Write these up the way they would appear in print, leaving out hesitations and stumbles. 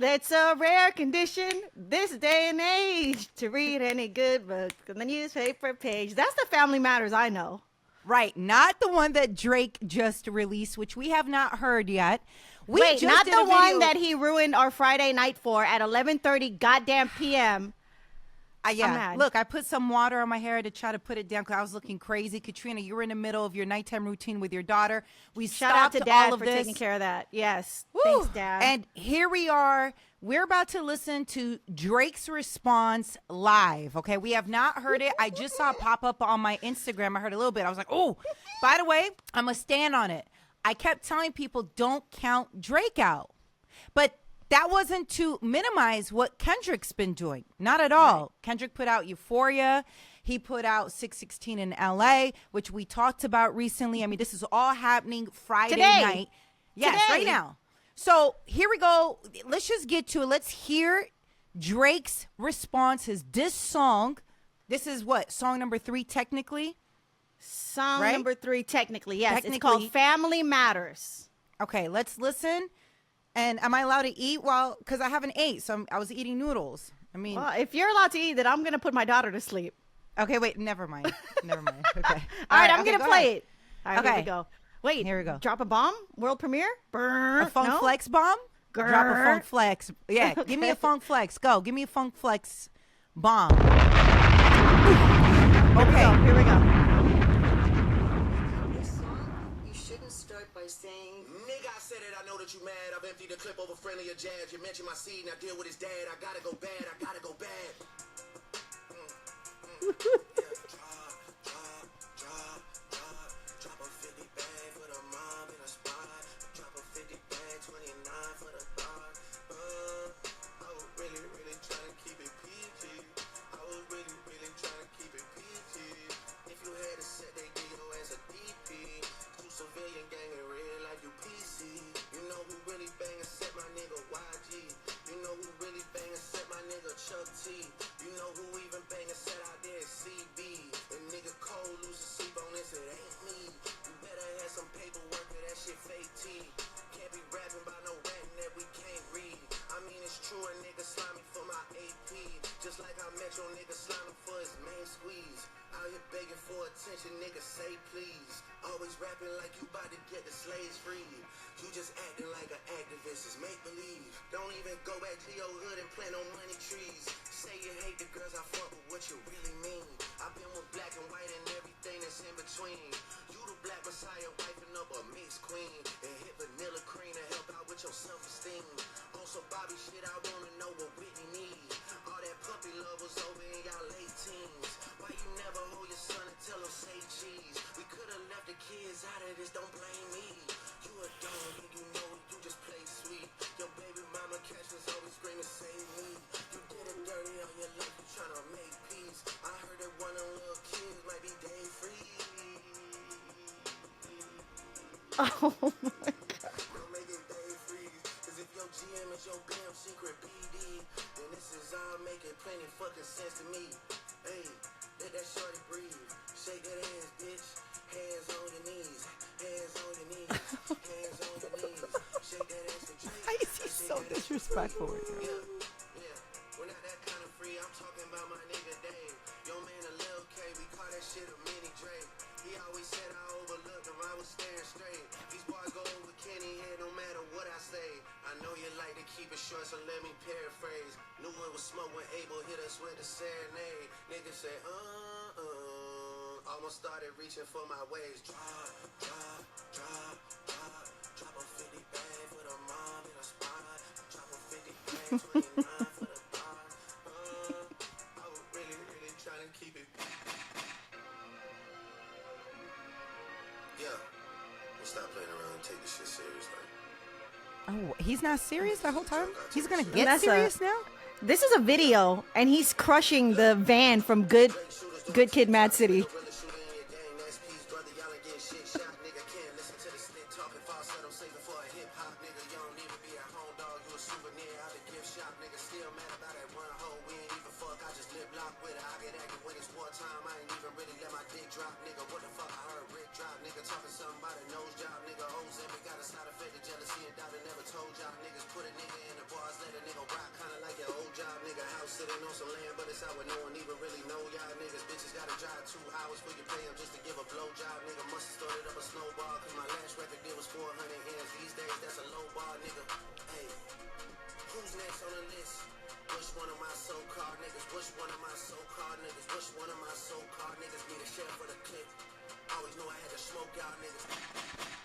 It's a rare condition this day and age to read any good book on the newspaper page. That's the Family Matters I know. Right, not the one that Drake just released, which we have not heard yet. Wait, not the one that he ruined our Friday night for at 11:30 goddamn p.m. Yeah, look, I put some water on my hair to try to put it down because I was looking crazy. Katrina, you were in the middle of your nighttime routine with your daughter. We Shout out to Dad all of for this. taking care of that. Yes, Woo. thanks, Dad. And here we are. We're about to listen to Drake's response live. Okay, we have not heard it. I just saw it pop up on my Instagram. I heard a little bit. I was like, oh, by the way, I'm going to stand on it. I kept telling people don't count Drake out. But that wasn't to minimize what Kendrick's been doing. Not at all. Right. Kendrick put out Euphoria. He put out 616 in LA, which we talked about recently. I mean, this is all happening Friday night. Yes, right now. So here we go. Let's just get to it. Let's hear Drake's response, his diss song. This is what? Song number 3, technically? Song number 3, technically, yes. It's called Family Matters. Okay, let's listen. And am I allowed to eat while, because I haven't ate, so I was eating noodles. I mean. Well, if you're allowed to eat, then I'm going to put my daughter to sleep. Okay, wait, never mind. Never mind. Okay. All right, I'm going to play it. All right, okay. Here we go. Wait, here we go. Drop a bomb? World premiere? A funk flex bomb? Grr. Drop a funk flex. Yeah, okay. Give me a funk flex. Go. Give me a funk flex bomb. Okay. Here we go. This song, you shouldn't start by saying, nigga, I said it, I know that you mad. I've emptied the clip over friendlier jabs. You mentioned my seed, now deal with his dad. I gotta go bad, I gotta go bad. Drop a 50 bag for the mob in a spot. Drop a 50 bag, 29 for the thought. I was really, really trying to keep it PG. I was really, really trying to keep it PG. If you had a set, they give your ass a DP. Two civilian gang in real life, you PC. You know who really bangin' set my nigga YG. You know who really bangin' set my nigga Chuck T. You know who even bangin' set out there CB. And nigga Cole losing sleep on this, it ain't me. You better have some paperwork or that shit fake T. Can't be rapping by no ratting that we can't read. I mean it's true, a nigga slimy for my AP. Just like I met your nigga slimy for his main squeeze. Out here begging for attention, nigga say please. Always rapping like you about to get the slaves free. You just acting like an activist, is make believe. Don't even go back to your hood and plant no money trees. Say you hate the girls, I fuck with what you really mean. I've been with black and white and everything that's in between. You the black messiah wiping up a mixed queen. And hit vanilla cream to help out with your self-esteem. Also Bobby shit, I wanna know what Whitney need. All that puppy love was over in y'all late teens. Why you never hold your son and tell him say cheese? We could've left the kids out of this, don't blame me. You a dog and you know you just play sweet. Your baby mama catches always screaming save me. You did it dirty all your life, you tryna make peace. I heard that one of them little kids might be day free. Oh my God. Don't make it day free. Cause if your GM is your damn secret PD, then this is all making plenty fucking sense to me. Hey, let that shorty breathe. Shake that ass, bitch. Hands on your knees. Hands on your knees. Hands on your knees. Shake that ass for Drake. Why is he so disrespectful right now? Yeah. We're not that kind of free. I'm talking about my nigga Dave. Yo man, a Lil K. We call that shit a mini Drake. He always said I overlooked him. I was staring straight. These bars go over Kenny head no matter what I say. I know you like to keep it short, so let me paraphrase. Knew it was smoke when Abel hit us with the serenade. Niggas say, almost started reaching for my waves. Drop a 50 bag for the mob in a spot. Drop a 50 bag, 29 for the thought. I was really, really trying to keep it. Yeah, we'll stop playing around and take this shit serious, man. Oh, he's not serious the whole time? He's gonna get Nessa. serious now? This is a video, and he's crushing the van from Good Kid, Mad City. Nigga talking something about a nose job, nigga hoes and we got a side effect of jealousy and doubt. I never told y'all niggas put a nigga in the bars, let a nigga some land, but it's out where no one even really know y'all niggas. Bitches gotta drive 2 hours for you pay them just to give a blowjob. Nigga must have started up a snowball, cause my last record deal was 400 hands. These days, that's a low bar, nigga. Hey, who's next on the list? Which one of my so-called niggas? Which one of my so-called niggas? Which one of my so-called niggas need a share for the clip? Always knew I had to smoke y'all niggas.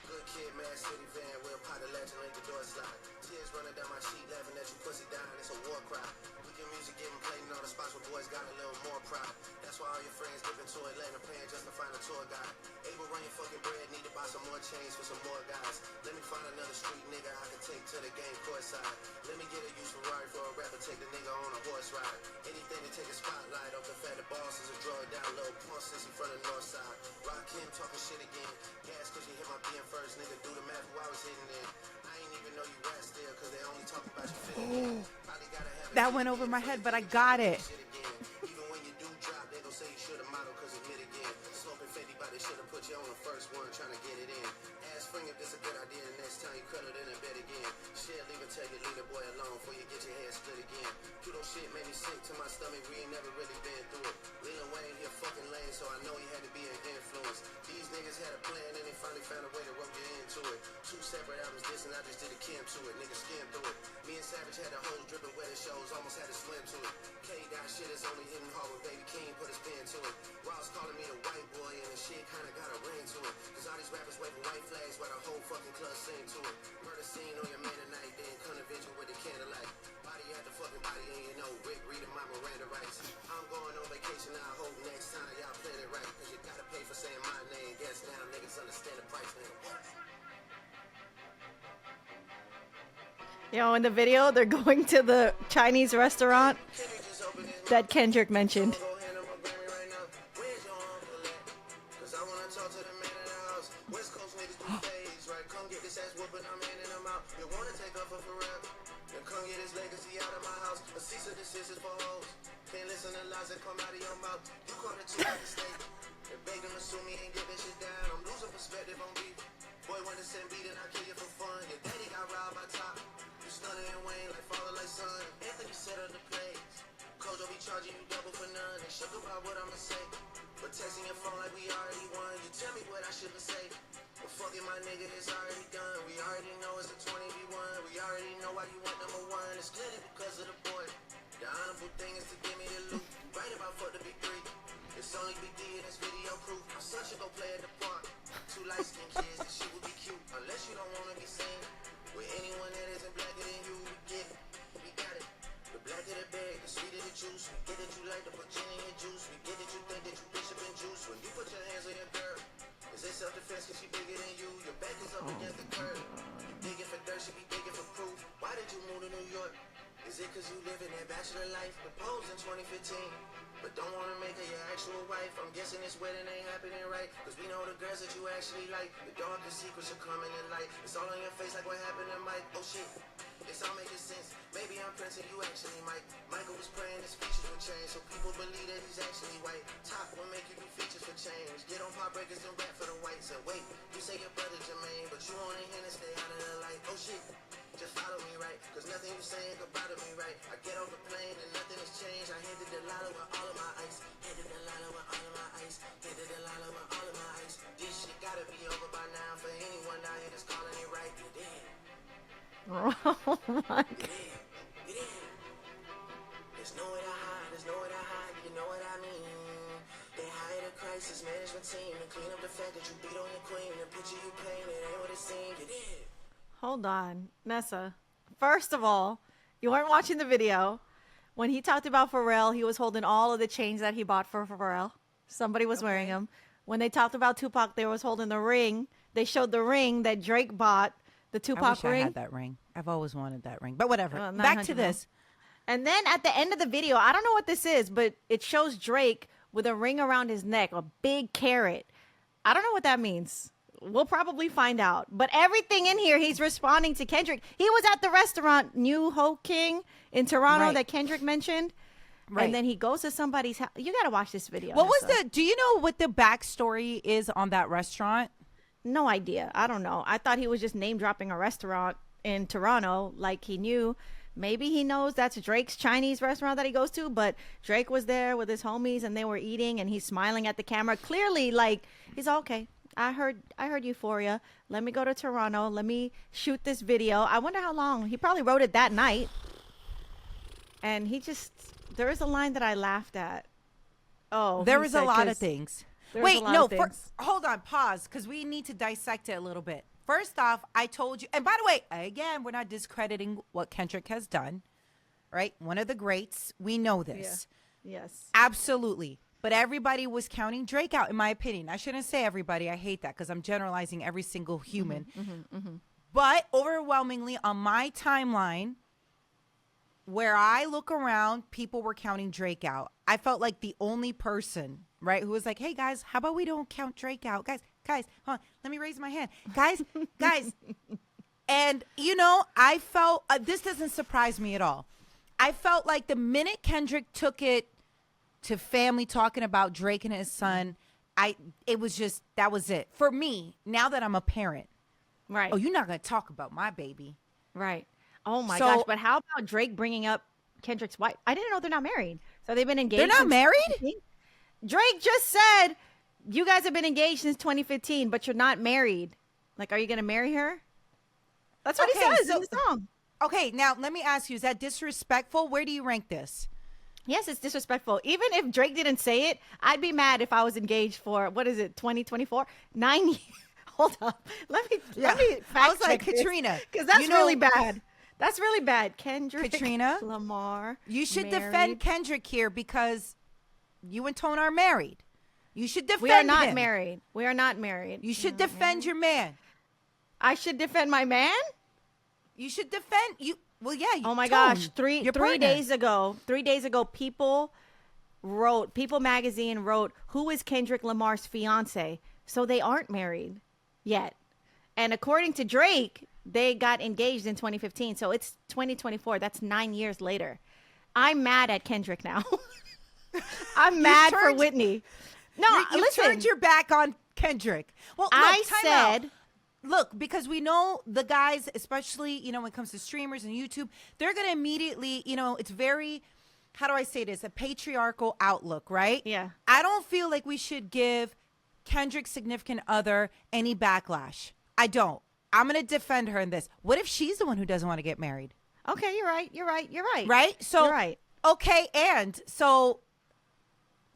Good kid, mad city van, we'll pot the legend, make the door slide. Tears running down my cheek, laughing at you pussy dying, it's a war cry. We get music getting played in all the spots where boys got a little more pride. That's why all your friends dip into Atlanta paying just to find a tour guide. Able run your fucking bread, need to buy some more chains for some more guys. Let me find another street nigga I can take to the game courtside. Let me get a used Ferrari for a rapper, take the nigga on a horse ride. Anything to take a spotlight off the fact the boss is a drug down low, punk sissy from the north side. Rock him talking shit again. Gas cause you hit my BM first, nigga do the math who I was hitting in. I ain't even know you rap still cause they only talk about you fitting in. Probably gotta have That went over my head, but I got it. even when you do drop, they gon' say you should've modeled cause admit again. Smoking 50, but they should've put you on the first one trying to get it in. Ask Spring if this a good idea, the next time you cuddle in a bed again. Shit, leave it, tell you, leave the boy alone before you get your head split again. Kudo shit made me sick to my stomach, we ain't never really been through it. Lil Wayne, he a fucking lame, so I know he had to be an influence. These niggas had a plan and they finally found a way to rope you into it. 2 separate albums, this and I just did a Kim to it. Niggas skimmed through it. Me and Savage had the hoes dripping wet at shows, almost had to swim to it. K got shit is only hitting hard when Baby King put his pen to it. Ross calling me the white boy and the shit kinda got a ring to it. Cause all these rappers waving white flags while the whole fucking club sing to it. Murder scene on your man tonight, then come to vigil with the candlelight. Body at the fucking body and you know Rick reading my Miranda rights. I'm going on vacation, I hope next time y'all plan it right. Cause you gotta pay for saying my name. Guess now niggas understand the price, nigga. Yo, in the video, they're going to the Chinese restaurant that Kendrick mentioned. Can't listen to lies that come out of your mouth. You caught it too by mistake. And beg them to sue me and get this shit down. I'm losing perspective on beef. Boy, when it's send beat and I kill you for fun. Your daddy got robbed by top. You stunning and Wayne like father like son. Anthony said on the plays. Kojo be charging you double for none. They shook about what I'ma say. But texting your phone like we already won. You tell me what I shouldn't say. But fucking my nigga, it's already done. We already know it's a 20v1. We already know why you want number 1. It's clearly because of the boy. The honorable thing is to give me the loot. Right about fuck the big 3. It's only Big D and it's video proof. My son should go play at the park. 2 light-skinned kids, this shit would be cute. Unless you don't wanna be seen with anyone that isn't blacker than you. We get it, we got it. The blacker the bag, the sweeter the juice. We get that you like to put gin in your juice. We get that you think that you bishop and juice. When you put your hands on your girl, is it self-defense cause she bigger than you? Your back is up against the curb. You digging for dirt, she be digging for proof. Why did you move to New York? Is it cause you living that bachelor life? Proposed in 2015, but don't wanna make her your actual wife. I'm guessing this wedding ain't happening right, cause we know the girls that you actually like. The darkest secrets are coming in light. It's all on your face like what happened to Mike. Oh shit, it's all making sense. Maybe I'm Prince and you actually Mike. Michael was praying his features would change, so people believe that he's actually white. Top will make you do features for change. Get on pop breakers and rap for the whites. And wait, you say your brother Jermaine, but you only here to stay out of the light. Oh shit, just follow me right, cause nothing you saying could bother me right. I get off the plane and nothing has changed. I handed the lala with all of my ice. Handed the lala with all of my ice. Handed the lala with all of my ice. This shit gotta be over by now for anyone out here that's calling it right. You did. Oh my God. You did. There's nowhere to hide. There's nowhere to hide. You know what I mean? They hired a crisis management team to clean up the fact that you beat on your queen. The picture you painted ain't what it seemed. You did. Hold on, Nessa. First of all, you weren't watching the video. When he talked about Pharrell, he was holding all of the chains that he bought for Pharrell. Somebody was wearing them. When they talked about Tupac, they was holding the ring. They showed the ring that Drake bought, the Tupac I wish ring. I had that ring. I've always wanted that ring, but whatever. Well, Back to 900 this. And then at the end of the video, I don't know what this is, but it shows Drake with a ring around his neck, a big carrot. I don't know what that means. We'll probably find out. But everything in here, he's responding to Kendrick. He was at the restaurant New Ho King in Toronto that Kendrick mentioned. Right. And then he goes to somebody's house. You got to watch this video. What was Nessa. do you know what the backstory is on that restaurant? No idea. I don't know. I thought he was just name dropping a restaurant in Toronto like he knew Maybe he knows that's Drake's Chinese restaurant that he goes to, but Drake was there with his homies and they were eating and he's smiling at the camera. Clearly, like, he's okay. I heard Euphoria. Let me go to Toronto. Let me shoot this video. I wonder how long. He probably wrote it that night. And there is a line that I laughed at. Oh, there was a lot of things. Wait, no, hold on, pause, because we need to dissect it a little bit. First off, I told you, and by the way, again, we're not discrediting what Kendrick has done, right? One of the greats. We know this. Yeah. Yes. Absolutely. But everybody was counting Drake out, in my opinion. I shouldn't say everybody. I hate that because I'm generalizing every single human. But overwhelmingly on my timeline, where I look around, people were counting Drake out. I felt like the only person, right, who was like, hey, guys, how about we don't count Drake out? Guys, hold on, let me raise my hand. Guys. And, I felt, this doesn't surprise me at all. I felt like the minute Kendrick took it to family talking about Drake and his son, it was just, that was it. For me, now that I'm a parent. Right. Oh, you're not going to talk about my baby. Right. Oh my gosh, but how about Drake bringing up Kendrick's wife? I didn't know they're not married. So they've been engaged. They're not married? Drake just said, you guys have been engaged since 2015, but you're not married. Like, are you going to marry her? That's what he says in the song. Okay, now let me ask you, is that disrespectful? Where do you rank this? Yes, it's disrespectful. Even if Drake didn't say it, I'd be mad if I was engaged for, 2024? 9 years. Hold up. Let me fact I was like, check Katrina. Because that's really bad. That's really bad. Kendrick Katrina, Lamar. You should married. defend Kendrick here because you and Tone are married. You should defend him. We are not married. We are not married. You should defend your man. I should defend my man? You should defend you. Well, yeah. Oh my Tone, gosh. 3 partner. days ago, People magazine wrote, who is Kendrick Lamar's fiance? So they aren't married yet. And according to Drake, they got engaged in 2015. So it's 2024. That's 9 years later. I'm mad at Kendrick now. I'm mad for Whitney. No, you turned your back on Kendrick. Well, look, I time out. said, look, because we know the guys, especially, when it comes to streamers and YouTube, they're going to immediately, it's very, how do I say this? A patriarchal outlook, right? Yeah. I don't feel like we should give Kendrick's significant other any backlash. I don't. I'm going to defend her in this. What if she's the one who doesn't want to get married? okay, you're right. Right? So, You're right. Okay, and so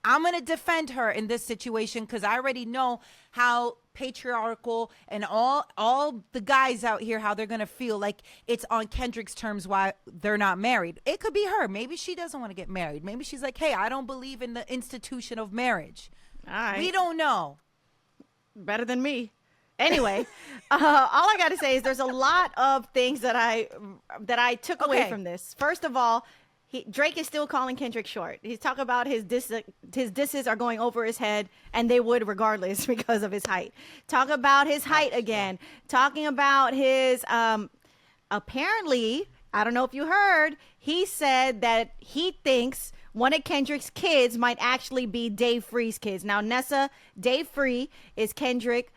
I'm going to defend her in this situation because I already know how patriarchal and all the guys out here, how they're going to feel like it's on Kendrick's terms why they're not married. It could be her. Maybe she doesn't want to get married. Maybe she's like, hey, I don't believe in the institution of marriage. All right. We don't know. Better than me. Anyway, all I got to say is there's a lot of things that I took away from this. First of all, Drake is still calling Kendrick short. He's talking about his disses are going over his head, and they would regardless because of his height. Talk about his height again. Talking about his apparently, I don't know if you heard, he said that he thinks one of Kendrick's kids might actually be Dave Free's kids. Now, Nessa, Dave Free is Kendrick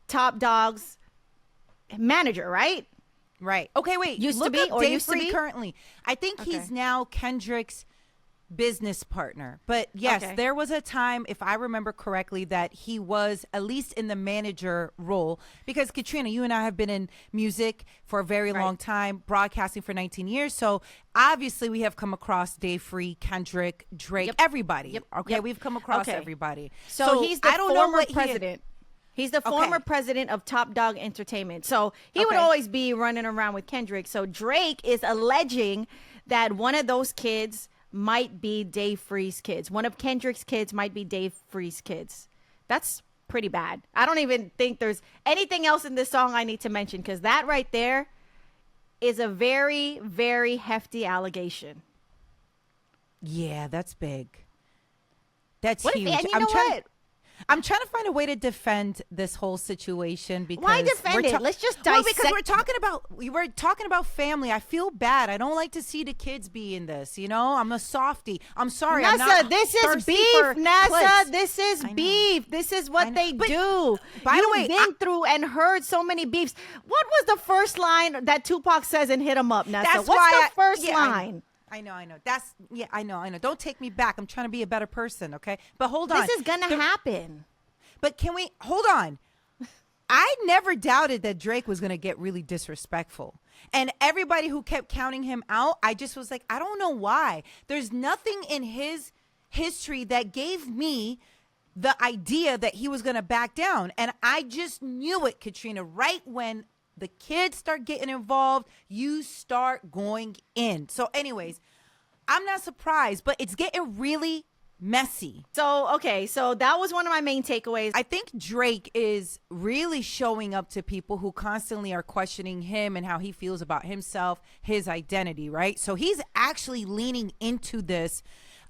Top Dog's manager, right? Right. Okay, wait. Used Look to be up or Dave used to Free be? currently. I think he's now Kendrick's business partner. But yes, Okay. there was a time, if I remember correctly, that he was at least in the manager role. Because Katrina, you and I have been in music for a very long time, broadcasting for 19 years. So obviously we have come across Dave Free, Kendrick, Drake, everybody. Okay, we've come across everybody. So he's the I don't know former what president. He's the former president of Top Dog Entertainment. So he would always be running around with Kendrick. So Drake is alleging that one of those kids might be Dave Free's kids. One of Kendrick's kids might be Dave Free's kids. That's pretty bad. I don't even think there's anything else in this song I need to mention because that right there is a very, very hefty allegation. Yeah, that's big. That's What huge. if, and you know what? I'm trying to find a way to defend this whole situation because Why defend it? Let's just dissect. because we're talking about family. I feel bad. I don't like to see the kids be in this. You know, I'm a softie. I'm sorry. I'm Nessa, not this is thirsty beef. for Nessa, clicks. this is I know. beef. This is I what know. they But, do. by the You've way, been through and heard so many beefs. What was the first line that Tupac says in "Hit 'Em Up"? Nessa, That's what's why the first line? I know. I know. Don't take me back. I'm trying to be a better person, okay? But hold on. This is gonna happen. But can we hold on? I never doubted that Drake was going to get really disrespectful. And everybody who kept counting him out, I just was like, I don't know why. There's nothing in his history that gave me the idea that he was going to back down. And I just knew it, Katrina, right when the kids start getting involved, you start going in. So anyways, I'm not surprised, but it's getting really messy. So, okay, so that was one of my main takeaways. I think Drake is really showing up to people who constantly are questioning him and how he feels about himself, his identity, right? So he's actually leaning into this,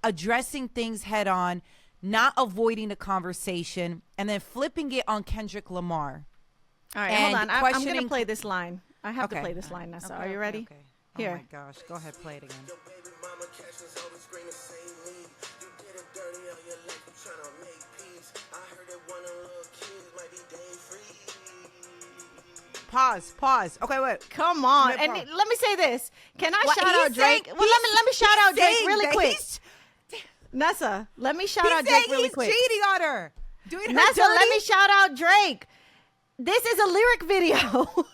addressing things head on, not avoiding the conversation, and then flipping it on Kendrick Lamar. All right, and hold on. I'm going to questioning- play this line. I have to Okay. play this line, Nessa. Okay, Are you okay, ready? okay. Here. Oh my gosh. Go ahead, play it again. Your baby mama captions always screaming, say me. You did it dirty all your life, you tryna make peace. I heard that one of the little kids might be day free. Pause. Okay, wait. Come on. Yeah, And pause. let me say this. Can I What, shout he's out Drake? saying- Well, let me shout he's out Drake saying really that quick. he's- Nessa, let me shout He's out saying Drake really he's quick. cheating on her. Doing her Nessa, let dirty? me shout out Drake. This is a lyric video.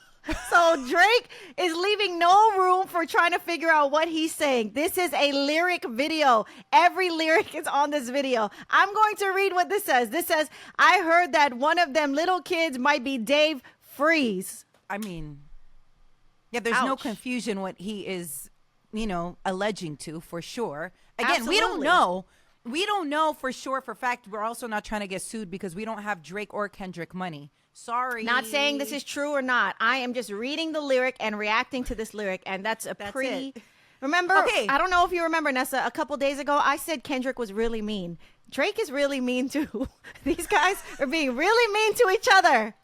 So Drake is leaving no room for trying to figure out what he's saying. This is a lyric video. Every lyric is on this video. I'm going to read what this says. This says, I heard that one of them little kids might be Dave Freeze. I mean, yeah, there's no Ouch. confusion what he is, alleging to for sure. Again, we don't Absolutely. know. We don't know for sure for fact. We're also not trying to get sued because we don't have Drake or Kendrick money. Sorry. Not saying this is true or not. I am just reading the lyric and reacting to this lyric, and that's pretty. it. Remember, Okay. I don't know if you remember, Nessa, a couple days ago, I said Kendrick was really mean. Drake is really mean too. These guys are being really mean to each other.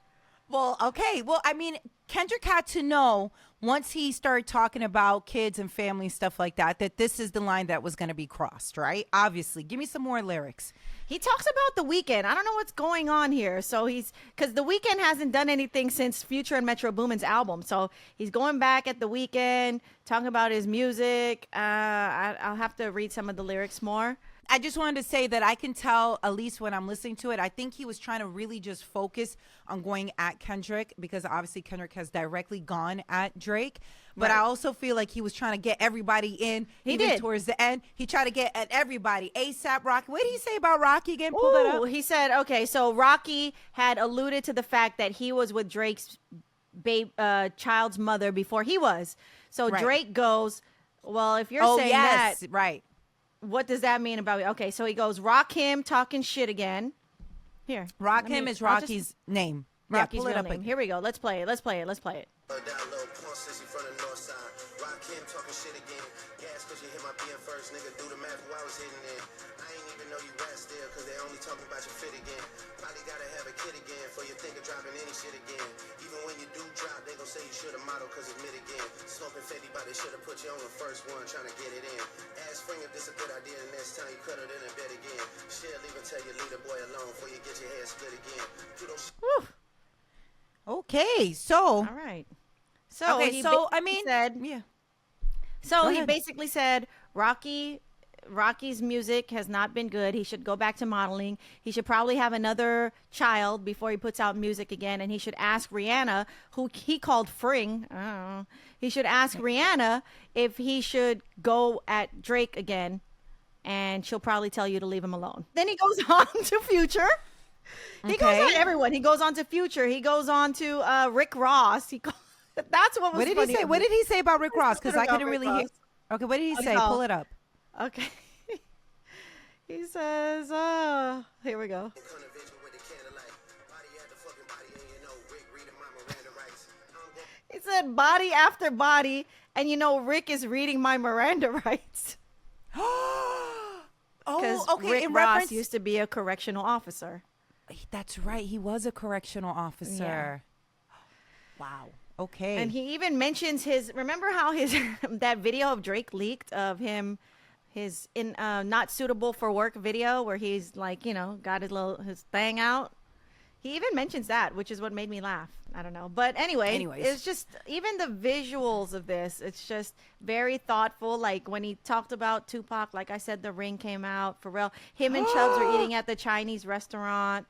Well, okay. Well, I mean, Kendrick had to know once he started talking about kids and family stuff like that, that this is the line that was going to be crossed, right? Obviously. Give me some more lyrics. He talks about The Weeknd. I don't know what's going on here. So because The Weeknd hasn't done anything since Future and Metro Boomin's album. So he's going back at The Weeknd, talking about his music. I'll have to read some of the lyrics more. I just wanted to say that I can tell, at least when I'm listening to it, I think he was trying to really just focus on going at Kendrick because obviously Kendrick has directly gone at Drake. But Right. I also feel like he was trying to get everybody in. He even did. towards the end. He tried to get at everybody. ASAP Rocky. What did he say about Rocky again? Pull that Ooh, up. he said, okay, so Rocky had alluded to the fact that he was with Drake's child's mother before he was. So Right. Drake goes, well, if you're Oh, saying yes. that, Right. what does that mean about me? Okay, so he goes, rock him talking shit again. Here. Rock let him me- is I'll just- Rocky's name. Rocky's pull it real up name. again. Here we go. Let's play it. Let's play it. Let's play it. Down low, porn sissy from the north side. Rock him talking shit again. Gas cause you hit my BM first, nigga. Do the math who I was hitting in. I ain't even know you rap still, cause they only talking about your fit again. Probably gotta have a kid again, for you think of dropping any shit again. Even when you do drop, they gon' say you should've modeled cause it's mid again. Smoking 50, but they should've put you on the first one, trying to get it in. Ask Spring if this a good idea, the next time you cut it in a bed again. Shit, leave it tell you leave the boy alone, before you get your head split again. You don't Whew. Okay, so. All right. So Okay, he so, I basically mean. said, Yeah. so Go he ahead. basically said Rocky's music has not been good. He should go back to modeling. He should probably have another child before he puts out music again. And he should ask Rihanna, who he called Fring. I don't know. He should ask Rihanna if he should go at Drake again. And she'll probably tell you to leave him alone. Then he goes on to Future. He goes Okay. on everyone. He goes on to Future. He goes on to Rick Ross. That's what was What did funny he say? to What me. did he say about Rick Ross? Because I about couldn't Rick really hear. Ross. Okay, what did he say? no. Pull it up. Okay. He says, here we go. come to vigil with the candlelight. Body at the fucking body, and you know Rick reading my Miranda rights. I'm going He said body after body, and you know Rick is reading my Miranda rights. Because Oh, okay. Rick In Ross reference, used to be a correctional officer. That's right. He was a correctional officer. Wow. Okay. And he even mentions his. Remember how his that video of Drake leaked of him, his in not suitable for work video where he's like, you know, got his thing out. He even mentions that, which is what made me laugh. I don't know, but anyways, it's just even the visuals of this. It's just very thoughtful. Like when he talked about Tupac, like I said, the ring came out. Pharrell, him and Chubbs are eating at the Chinese restaurant.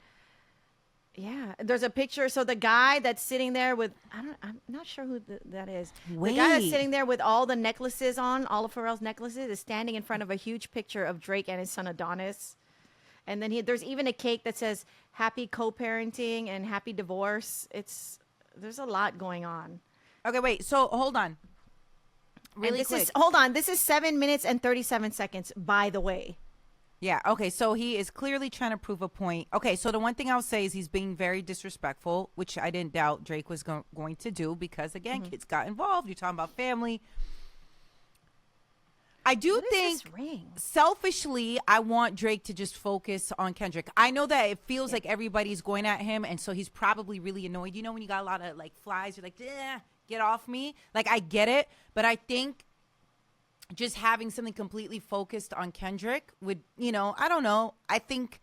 Yeah, there's a picture. So the guy that's sitting there with, I'm not sure who that is. Wait. The guy that's sitting there with all the necklaces on, all of Pharrell's necklaces, is standing in front of a huge picture of Drake and his son Adonis. And then there's even a cake that says happy co-parenting and happy divorce. There's a lot going on. Okay, wait. So hold on. Really quick. Hold on. This is 7 minutes and 37 seconds, by the way. Yeah. Okay. So he is clearly trying to prove a point. Okay. So the one thing I'll say is he's being very disrespectful, which I didn't doubt Drake was going to do because, again, kids got involved. You're talking about family. I do think selfishly, I want Drake to just focus on Kendrick. I know that it feels like everybody's going at him, and so he's probably really annoyed. You know, when you got a lot of like flies, you're like, get off me. Like, I get it, but I think just having something completely focused on Kendrick would, you know, I don't know. I think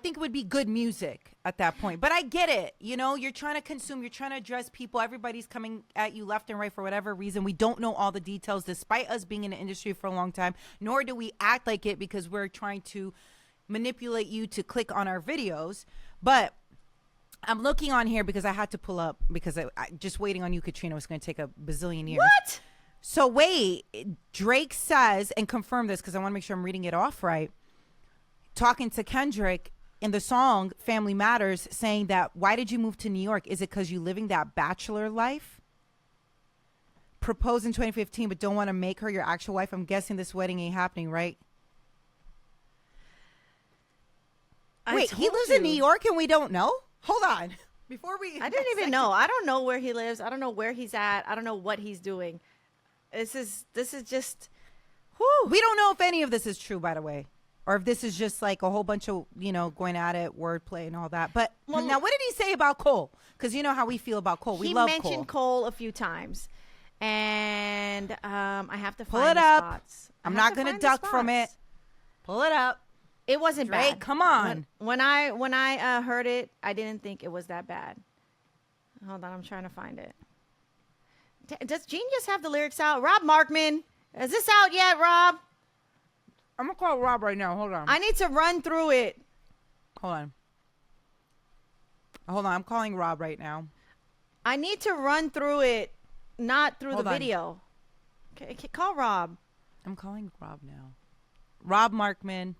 it would be good music at that point. But I get it. You know, you're trying to consume, you're trying to address people. Everybody's coming at you left and right for whatever reason. We don't know all the details, despite us being in the industry for a long time, nor do we act like it because we're trying to manipulate you to click on our videos. But I'm looking on here because I had to pull up because I just waiting on you, Katrina, was going to take a bazillion years. What? So wait, Drake says, and confirm this because I want to make sure I'm reading it off right, talking to Kendrick in the song Family Matters, saying that, why did you move to New York? Is it because you living that bachelor life? Proposed in 2015, but don't want to make her your actual wife. I'm guessing this wedding ain't happening, right? Wait, he lives in New York and we don't know? Hold on. I didn't even know. I don't know where he lives. I don't know where he's at. I don't know what he's doing. This is just, whew. We don't know if any of this is true, by the way. Or if this is just like a whole bunch of, you know, going at it, wordplay and all that. But now, what did he say about Cole? Because you know how we feel about Cole. We love Cole. He mentioned Cole a few times. And I have to pull find it the up. spots. I'm not going to duck from it. Pull it up. It wasn't Drake, bad. come on. When I heard it, I didn't think it was that bad. Hold on, I'm trying to find it. Does Genius have the lyrics out? Rob Markman, is this out yet, Rob? I'm going to call Rob right now. Hold on. I need to run through it. Hold on. I'm calling Rob right now. I need to run through it, not through Hold the on. video. Okay, call Rob. I'm calling Rob now. Rob Markman.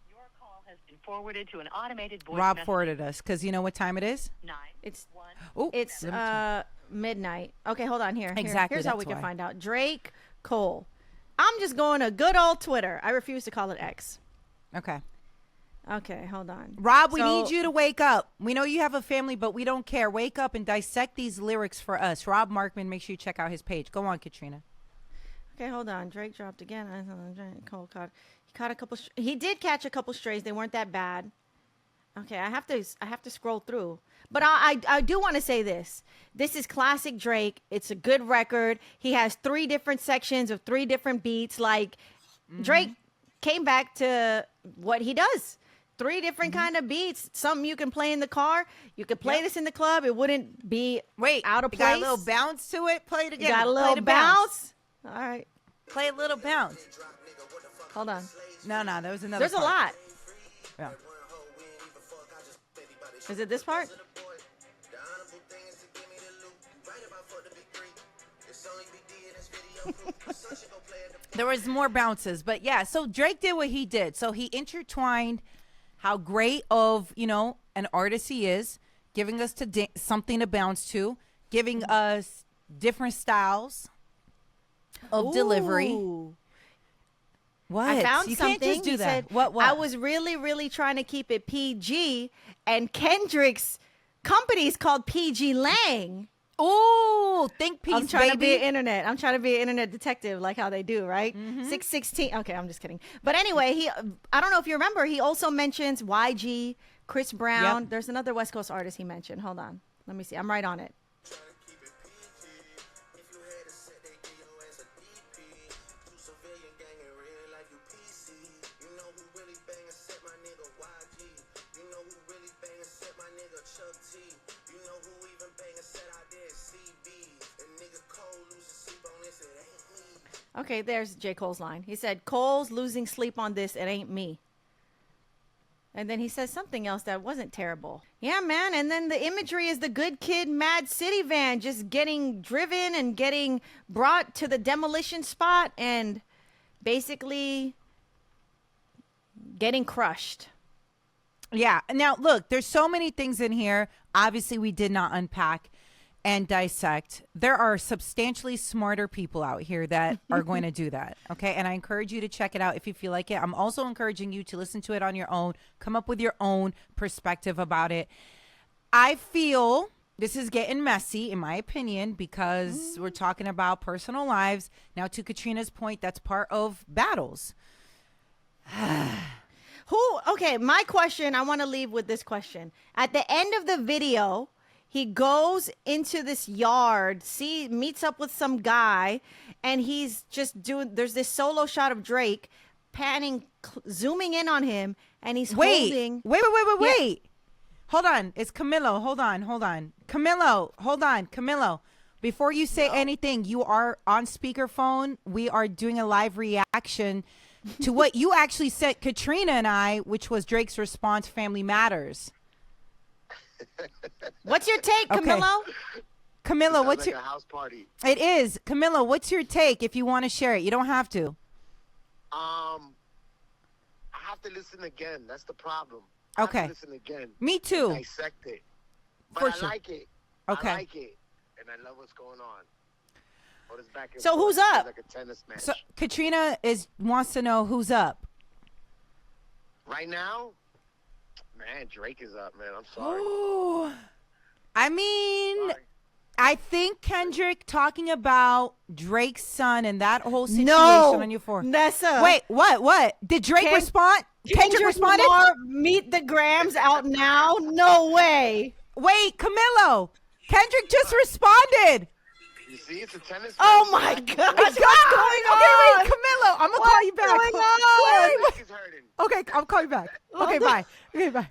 Your call has been forwarded to an automated voice Rob message. forwarded us because you know what time it is? 9 It's 1. Oh, It's midnight. Okay, hold on here. Exactly, Here's how that's we can why. find out. Drake, Cole. I'm just going to good old Twitter. I refuse to call it X. Okay. Okay, hold on. Rob, we So- need you to wake up. We know you have a family, but we don't care. Wake up and dissect these lyrics for us. Rob Markman, make sure you check out his page. Go on, Katrina. Okay, hold on. Drake dropped again. Cole caught. He caught a couple. He did catch a couple strays. They weren't that bad. Okay, I have to scroll through. But I do want to say this. This is classic Drake. It's a good record. He has 3 different sections of 3 different beats. Like Drake came back to what he does. 3 different kind of beats. Something you can play in the car. You could play this in the club. It wouldn't be out of place. Got a little bounce to it. Play it again. You got a little bounce. All right. Play a little bounce. Hold on. No, there was another There's a part. lot. Yeah. Is it this part? There was more bounces, but yeah, so Drake did what he did. So he intertwined how great of, you know, an artist he is, giving us something to bounce to, giving us different styles of delivery. Ooh. What? I found you something. Can't just do He that. said, What? I was really, really trying to keep it PG, and Kendrick's company is called PG Lang. Ooh, think piece, I'm trying to be baby. internet. I'm trying to be an internet detective, like how they do, right? 616. Okay, I'm just kidding. But anyway, I don't know if you remember, he also mentions YG, Chris Brown. Yep. There's another West Coast artist he mentioned. Hold on. Let me see. I'm right on it. Try to keep it PG. If you had a set, they give your ass a DP. You civilian gang and real like you PC. You know who really bang a set, my nigga YG. You know who really bang a set, my nigga Chuck T. You know who even bang a set out there, CB. And nigga Cole losing sleep on this, it ain't me. Okay, there's J. Cole's line. He said, Cole's losing sleep on this. It ain't me. And then he says something else that wasn't terrible. Yeah, man. And then the imagery is the good kid Mad City van just getting driven and getting brought to the demolition spot and basically getting crushed. Yeah. Now, look, there's so many things in here. Obviously, we did not unpack and dissect. There are substantially smarter people out here that are going to do that. Okay. And I encourage you to check it out if you feel like it. I'm also encouraging you to listen to it on your own, come up with your own perspective about it. I feel this is getting messy, in my opinion, because we're talking about personal lives. Now, to Katrina's point, that's part of battles. Okay, my question, I want to leave with this question. At the end of the video, he goes into this yard, meets up with some guy, and he's just there's this solo shot of Drake panning, zooming in on him, and he's holding. Wait. Hold on. It's Camilo. Hold on. Camilo. Before you say anything, you are on speakerphone. We are doing a live reaction to what you actually sent Katrina and I, which was Drake's response, Family Matters. What's your take, Camilo? Camilo, what's like your a house party? It is. Camilo, what's your take if you want to share it? You don't have to. I have to listen again. That's the problem. Okay. I have to listen again. Me too. Dissect it. But For I sure. like it. Okay. I like it. And I love what's going on. But it's back and So forth. who's It's up? like a tennis match. So Katrina wants to know who's up. Right now, man, Drake is up, man. I'm sorry. I mean, Sorry. I think Kendrick talking about Drake's son and that whole situation No, on your forum. Nessa. Wait, what? Did Drake respond? Kendrick responded? Meet the Grams out now? No way. Wait, Camilo. Kendrick just responded. You see, it's a tennis match. Oh my man. God. What's going on? Okay, wait, Camilo. I'm going to call you back. What's going on? Drake is hurting. Okay, I'll call you back. Okay, bye. Okay, bye.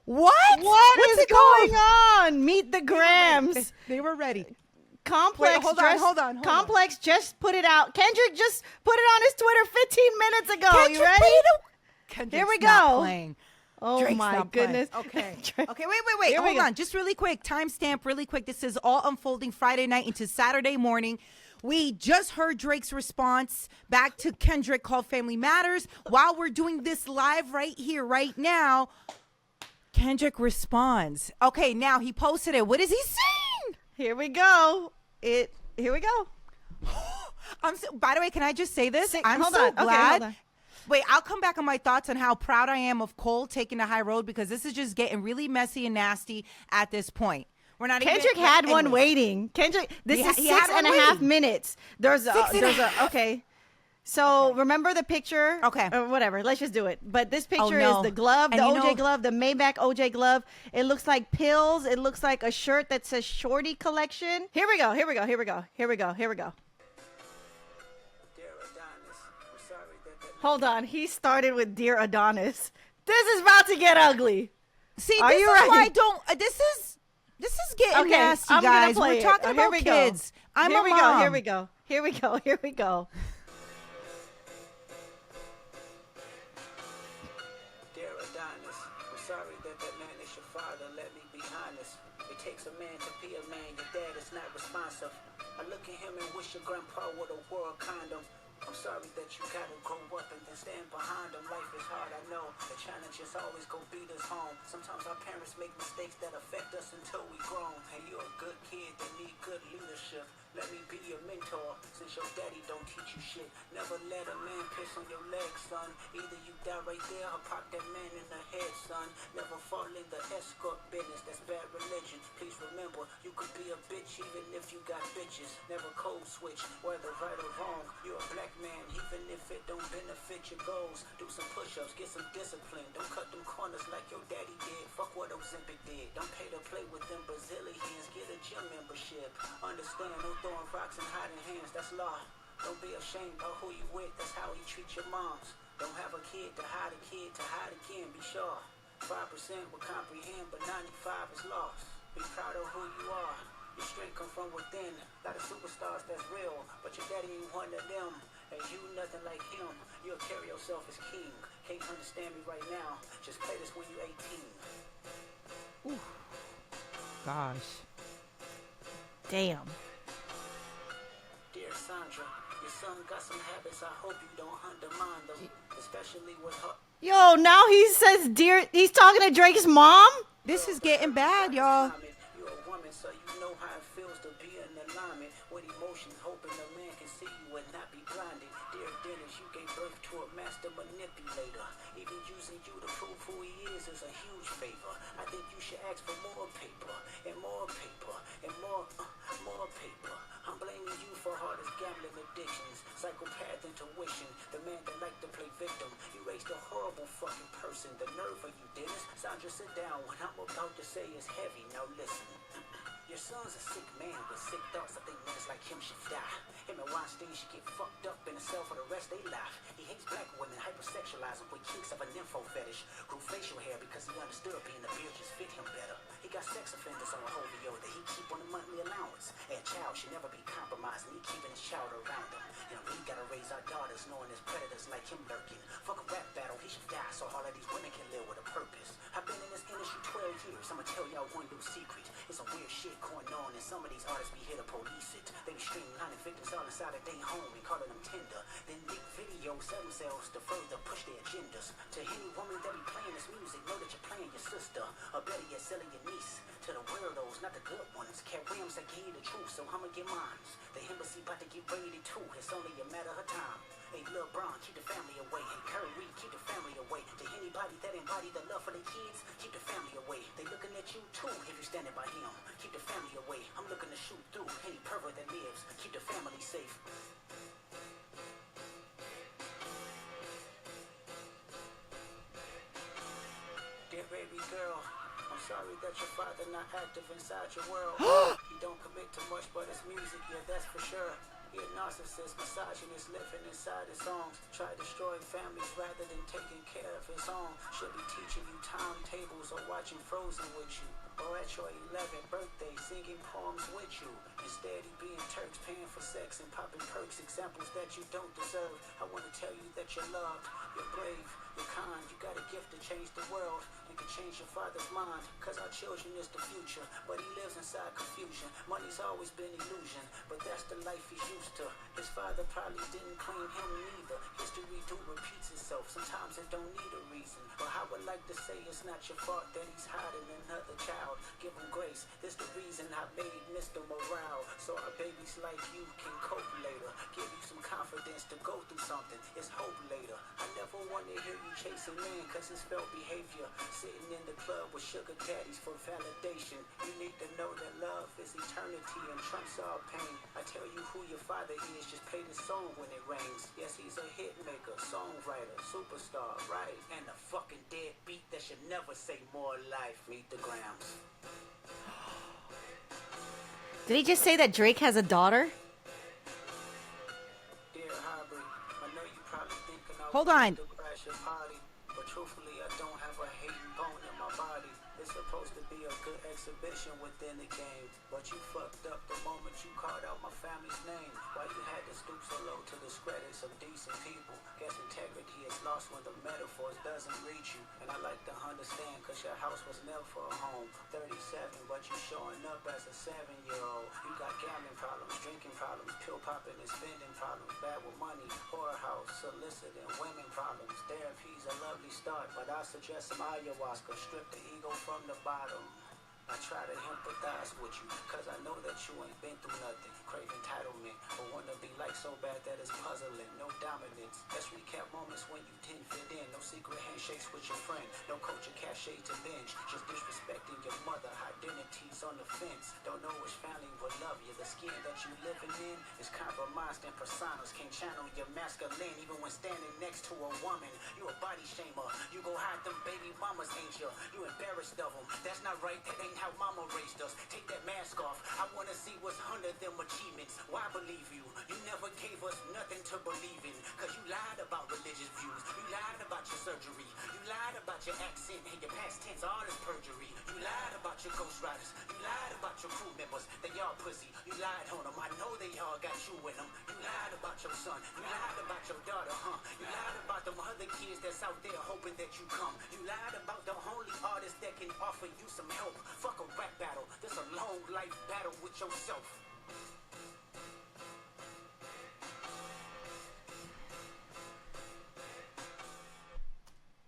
What? What What's is it going on? Meet the Grams. They were ready. Complex. Wait, hold on. Complex just put it out. Kendrick just put it on his Twitter 15 minutes ago. Kendrick You ready? put it out. Kendrick's Here we not go. playing. Oh Drake's my not playing. goodness. Okay. Drake- Okay, wait. Here we Hold go. on. Just really quick. Timestamp really quick. This is all unfolding Friday night into Saturday morning. We just heard Drake's response back to Kendrick called Family Matters. While we're doing this live right here, right now, Kendrick responds. Okay, now he posted it. What is he saying? Here we go. Here we go. By the way, can I just say this? I'm hold so on. Okay, glad. hold on. Wait, I'll come back on my thoughts on how proud I am of Cole taking the high road because this is just getting really messy and nasty at this point. We're not Kendrick even, had one anyways. waiting. Kendrick, this is He had 6 one and a half waiting. minutes. Okay. So remember the picture? Okay. Or whatever. Let's just do it. But this picture no. is the glove, the And you OJ know- glove, the Maybach OJ glove. It looks like pills. It looks like a shirt that says Shorty Collection. Here we go. Hold on. He started with Dear Adonis. This is about to get ugly. See, Are this you is ready? why I don't. This is getting Okay, nasty, I'm gonna guys. play We're it. talking Here about we go. kids. I'm Here a we mom. go. Here we go. Dear Adonis, I'm sorry that man is your father. Let me be honest. It takes a man to be a man. Your dad is not responsive. I look at him and wish your grandpa would have wore a condom. I'm sorry that you gotta grow up and then stand behind him. Life is hard, I know. The challenge is always gonna beat us home. Sometimes our parents make mistakes that affect us until we grown. Hey, you're a good kid that need good leadership. Let me be your mentor. Since your daddy don't teach you shit. Never let a man piss on your leg, son. Either you die right there or pop that man in the head, son. Never fall in the escort business, that's bad religion. Please remember, you could be a bitch even if you got bitches. Never code switch, whether right or wrong. You're a black man, even if it don't benefit your goals. Do some push-ups, get some discipline. Don't cut them corners like your daddy did. Fuck what Ozempic did. Don't pay to play with them Brazilians. Get a gym membership. Understand, no throwing rocks and hiding hands, that's law. Don't be ashamed of who you with, that's how you treat your moms. Don't have a kid to hide again, be sure. 5% will comprehend, but 95 is lost. Be proud of who you are. Your strength come from within. Lot of superstars that's real, but your daddy ain't one of them. And you nothing like him. You'll carry yourself as king. Can't understand me right now. Just play this when you 18. Ooh. Gosh. Damn. Dear Sandra, your son got some habits. I hope you don't undermine them, especially with her. Yo, now he says, dear, he's talking to Drake's mom? This is getting bad, y'all. You're a woman, so you know how it feels to be in alignment with emotions, hoping a man can see you and not be blinded. Dear Dennis, you gave birth to a master manipulator. Even using you to prove who he is a huge favor. I think you should ask for more paper and more paper and more paper. I'm blaming you for hardest gambling addictions, psychopath intuition, the man that liked to play victim. You raised a horrible fucking person. The nerve of you, Dennis. Sandra, sit down. What I'm about to say is heavy. Now listen. Your son's a sick man with sick thoughts. I think niggas like him should die. Him and Weinstein should get fucked up in a cell for the rest of their life. He hates black women, hypersexualize them with kinks of a nympho fetish. Grew facial hair because he understood being a beard just fit him better. He got sex offenders on a Hovio that he keep on a monthly allowance. And a child should never be compromised, and he keeping his child around him. And we gotta raise our daughters knowing there's predators like him lurking. Fuck a rap battle, he should die so all of these women can live with a purpose. I've been in this industry 12 years, I'ma tell y'all one little secret. It's some weird shit going on, and some of these artists be here to police it. They be streamlining victims all inside of their home and calling them tender. Then make videos, sell themselves to further push their agendas. To any woman that be playing this music, know that you're playing your sister. Or better yet, selling your niece. To the weirdos, not the good ones. Cat Williams that gave you the truth, so I'ma get mine. The embassy about to get raided too, it's only a matter of time. Hey, Lil Bron, keep the family away. Hey, Curry, keep the family away. To anybody that embody the love for their kids, keep the family away. They looking at you too if you're standing by him. Keep the family away. I'm looking to shoot through any pervert that lives. Keep the family safe. Dear baby girl, I'm sorry that your father not active inside your world. He don't commit to much, but it's music, yeah, that's for sure. He a narcissist, misogynist, living inside his songs. Try destroying families rather than taking care of his own. Should be teaching you timetables or watching Frozen with you. Or at your 11th birthday, singing poems with you. Instead, he being Turks, paying for sex and popping perks, examples that you don't deserve. I want to tell you that you're loved, you're brave, you're kind. You got a gift to change the world and can change your father's mind. Cause our children is the future, but he lives inside confusion. Money's always been illusion, but that's the life he's used to. His father probably didn't claim him neither. History do repeats itself, sometimes it don't need a reason. But I would like to say it's not your fault that he's hiding another child. Give him grace, this the reason I made Mr. Morale. So our babies like you can cope later. Give you some confidence to go through something, it's hope later. I never want to hear you chasing men cause it's felt behavior. Sitting in the club with sugar daddies for validation. You need to know that love is eternity and trumps all pain. I tell you who your father is, just play this song when it rains. Yes, he's a hit maker, songwriter, superstar, right? And a fucking deadbeat that should never say more life. Meet the Grams. Did he just say that Drake has a daughter? Dear Hybrid, I know you probably thinking I Hold want on. to crash your party, but truthfully I don't have a hating bone in my body. It's supposed to be a good exhibition within the game, but you fucked up the moment you called out my family's name. Why you had to stoop so low to discredit some decent people? Guess integrity is lost when the metaphors doesn't reach you. And I like to understand cause your house was never for a home. 37, but you showing up as a 7-year-old. You got gambling problems, drinking problems, pill popping and spending problems, bad with money, whorehouse, soliciting women problems. Therapy's a lovely start, but I suggest some ayahuasca. Strip the ego from the bottom. I try to empathize with you, cause I know that you ain't been through nothing. Crave entitlement, but wanna be like so bad that it's puzzling. No dominance. Let's recap moments when you didn't fit in. No secret handshakes with your friend. No culture cachet to binge. Just disrespecting your mother. Identities on the fence. Don't know which family will love you. The skin that you living in is compromised and personas. Can't channel your masculine even when standing next to a woman. You a body shamer. You go hide them baby mamas, ain't you? You embarrassed of them. That's not right. That ain't how mama raised us. Take that mask off. I wanna see what's under them achievements. Why believe you? You never gave us nothing to believe in. Cause you lied about religious views. You lied about your surgery. You lied about your accent and your past tense. All this perjury. You lied about your ghostwriters. You lied about your crew members. They all pussy. You lied on them. I know they all got you in them. You lied about your son. You lied about your daughter, huh? You lied about them other kids that's out there hoping that you come. You lied about the only artist that can offer you some help. Fuck a rap battle. This a long life battle with yourself.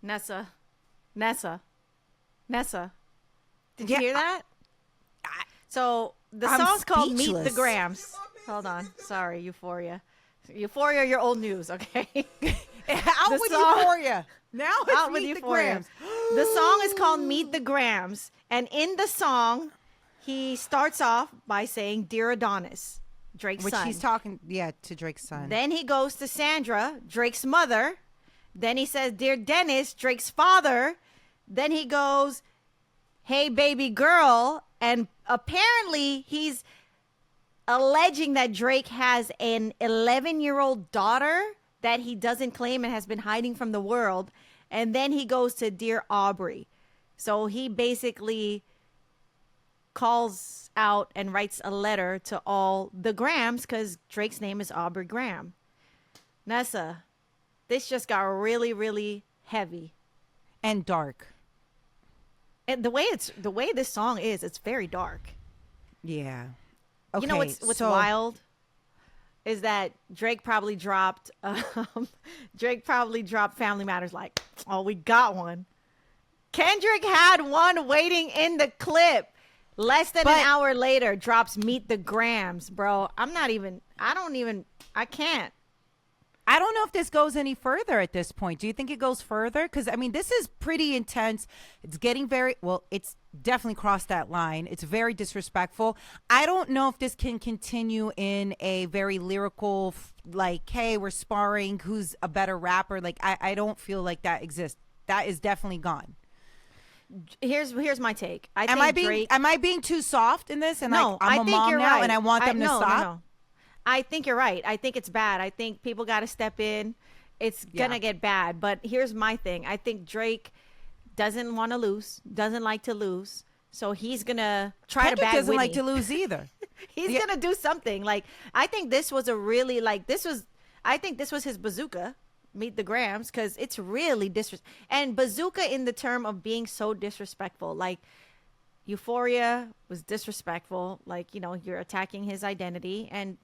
Nessa. Did you hear that? So the I'm song's called Meet the speechless. Grams. Hold on. Sorry, Euphoria. Euphoria, your old news, okay? Out The with song- Euphoria. Now it's Out with Meet the Euphoria. Grams. The song is called Meet the Grams. And in the song, he starts off by saying, Dear Adonis, Drake's Which son. he's talking, to Drake's son. Then he goes to Sandra, Drake's mother. Then he says, Dear Dennis, Drake's father. Then he goes, Hey, baby girl. And apparently he's alleging that Drake has an 11-year-old daughter that he doesn't claim and has been hiding from the world. And then he goes to Dear Aubrey. So he basically calls out and writes a letter to all the Grams because Drake's name is Aubrey Graham. Nessa, this just got really, really heavy. And dark. And the way this song is, it's very dark. Yeah. You know what's so- wild is that Drake probably dropped Family Matters like, oh, we got one. Kendrick had one waiting in the clip. Less than an hour later, drops Meet the Grams, bro. I can't. I don't know if this goes any further at this point. Do you think it goes further? Because, I mean, this is pretty intense. It's getting it's definitely crossed that line. It's very disrespectful. I don't know if this can continue in a very lyrical, like, hey, we're sparring, who's a better rapper. Like, I don't feel like that exists. That is definitely gone. Here's my take. Am I being too soft in this? And no, like, I'm I a think mom you're now right. and I want them to stop? No. I think you're right. I think it's bad. I think people got to step in. It's going to get bad. But here's my thing. I think Drake doesn't want to lose, doesn't like to lose. So he's going to try Kendrick to bag doesn't Whitney. like to lose either. He's going to do something. Like, I think this was I think this was his bazooka, Meet the Grams, because it's really disrespectful. And bazooka in the term of being so disrespectful. Like, Euphoria was disrespectful. Like, you're attacking his identity. And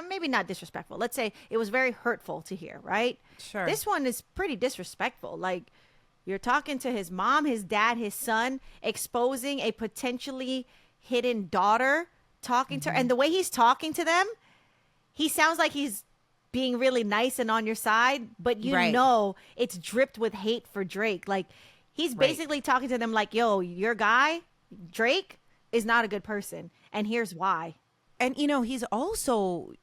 maybe not disrespectful. Let's say it was very hurtful to hear, right? Sure. This one is pretty disrespectful. Like, you're talking to his mom, his dad, his son, exposing a potentially hidden daughter, talking to her. And the way he's talking to them, he sounds like he's being really nice and on your side, but Right. It's dripped with hate for Drake. Like, he's basically talking to them like, yo, your guy, Drake, is not a good person. And here's why. And, he's also,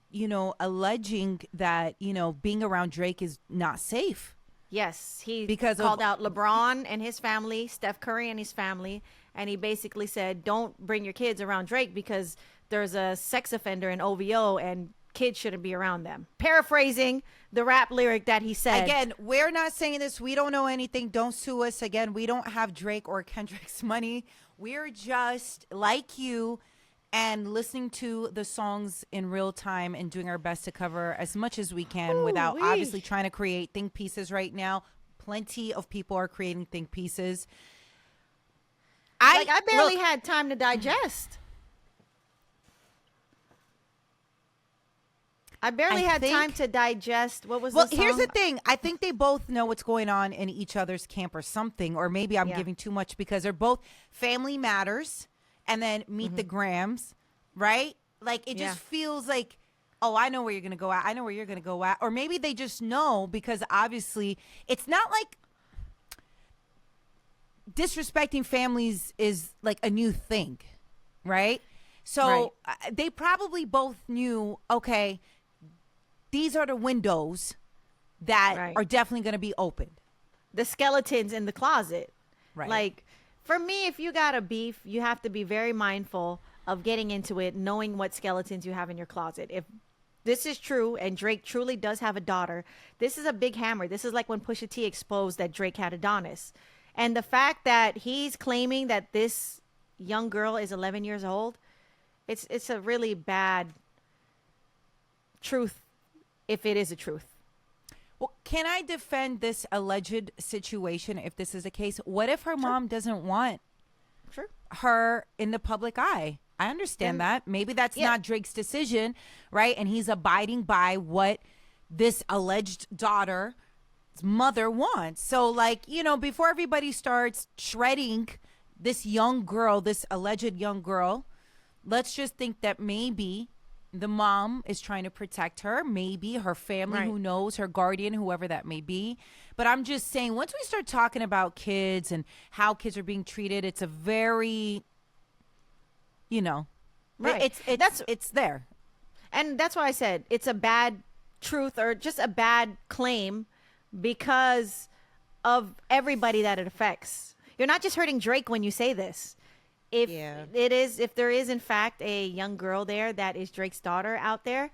alleging that, being around Drake is not safe. Yes, he Because of- called out LeBron and his family, Steph Curry and his family, and he basically said, don't bring your kids around Drake because there's a sex offender in OVO and kids shouldn't be around them. Paraphrasing the rap lyric that he said. Again, we're not saying this. We don't know anything. Don't sue us. Again, we don't have Drake or Kendrick's money. We're just like you and listening to the songs in real time and doing our best to cover as much as we can without Ooh-wee. obviously trying to create think pieces right now. Plenty of people are creating think pieces. I barely had time to digest. I barely I had think- time to digest. What was Well, the here's the song? thing. I think they both know what's going on in each other's camp or something, or maybe I'm Yeah. giving too much because they're both Family Matters and then Meet the Grams, right? Like, it just Yeah. feels like, oh, I know where you're going to go at. I know where you're going to go at. Or maybe they just know because obviously it's not like disrespecting families is like a new thing, right? So they probably both knew, okay, these are the windows that Right. are definitely going to be opened. The skeletons in the closet. Right. Like, for me, if you got a beef, you have to be very mindful of getting into it, knowing what skeletons you have in your closet. If this is true and Drake truly does have a daughter, this is a big hammer. This is like when Pusha T exposed that Drake had Adonis. And the fact that he's claiming that this young girl is 11 years old, it's a really bad truth if it is a truth. Well, can I defend this alleged situation if this is the case? What if her mom doesn't want Sure. her in the public eye? I understand Then- that. Maybe that's Yeah. not Drake's decision, right? And he's abiding by what this alleged daughter's mother wants. So, like, you know, before everybody starts shredding this young girl, this alleged young girl, let's just think that maybe the mom is trying to protect her, maybe her family, Right. who knows, her guardian, whoever that may be. But I'm just saying, once we start talking about kids and how kids are being treated, it's a very, you know, Right. it's there. And that's why I said it's a bad truth or just a bad claim because of everybody that it affects. You're not just hurting Drake when you say this. If Yeah. if there is in fact a young girl there that is Drake's daughter out there,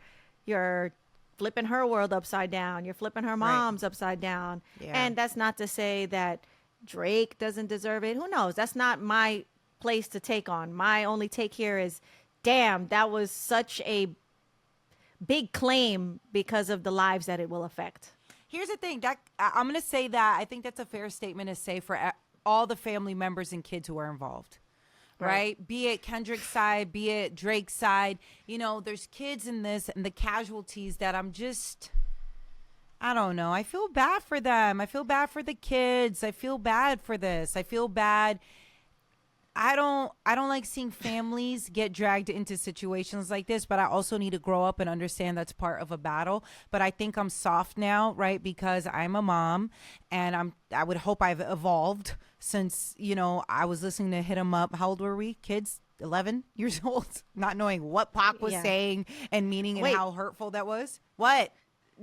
you're flipping her world upside down. You're flipping her mom's upside down. Yeah. And that's not to say that Drake doesn't deserve it. Who knows? That's not my place to take on. My only take here is, damn, that was such a big claim because of the lives that it will affect. Here's the thing, that I'm going to say that I think that's a fair statement to say for all the family members and kids who are involved. Right? Be it Kendrick's side, be it Drake's side. You know, there's kids in this and the casualties that I don't know. I feel bad for them. I feel bad for the kids. I feel bad for this. I feel bad. I don't like seeing families get dragged into situations like this, but I also need to grow up and understand that's part of a battle. But I think I'm soft now, right? Because I'm a mom and I would hope I've evolved since, you know, I was listening to Hit 'Em Up. How old were we? Kids? 11 years old, not knowing what Pac was Yeah. saying and meaning and Wait. how hurtful that was. What?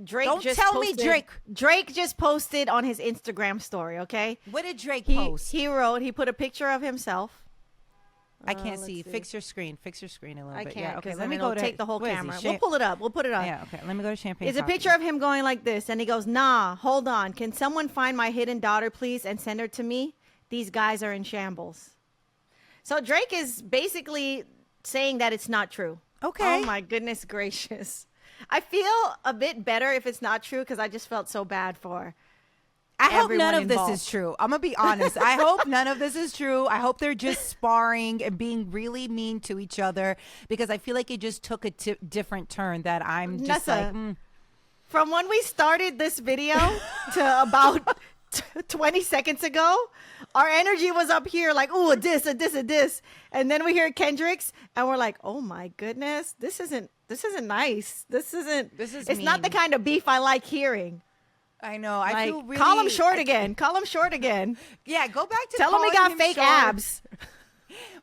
Drake Don't just tell me posted- Drake. Drake just posted on his Instagram story, okay? What did Drake He, post? he put a picture of himself. I can't let's see. see. Fix your screen. Fix your screen a little I bit. can't, Yeah. Okay. because Let me it'll go to take the whole what is he, camera. Cha- We'll pull it up. We'll put it on. Yeah. Okay. Let me go to Champagne. It's a Coffee. picture of him going like this, and he goes, "Nah, hold on. Can someone find my hidden daughter, please, and send her to me? These guys are in shambles." So Drake is basically saying that it's not true. Okay. Oh my goodness gracious. I feel a bit better if it's not true because I just felt so bad for. I hope everyone none of involved. this is true. I'm gonna be honest. I hope none of this is true. I hope they're just sparring and being really mean to each other because I feel like it just took a different turn that I'm just Nessa, like. From when we started this video to about 20 seconds ago, our energy was up here like, ooh, a diss, a diss, a diss. And then we hear Kendrick's and we're like, oh my goodness, this isn't nice. This is it's not the mean. kind of beef I like hearing. I know. I Like, feel really. call him short again. Call him short again. Yeah. Go back to Tell him he calling got fake short. abs.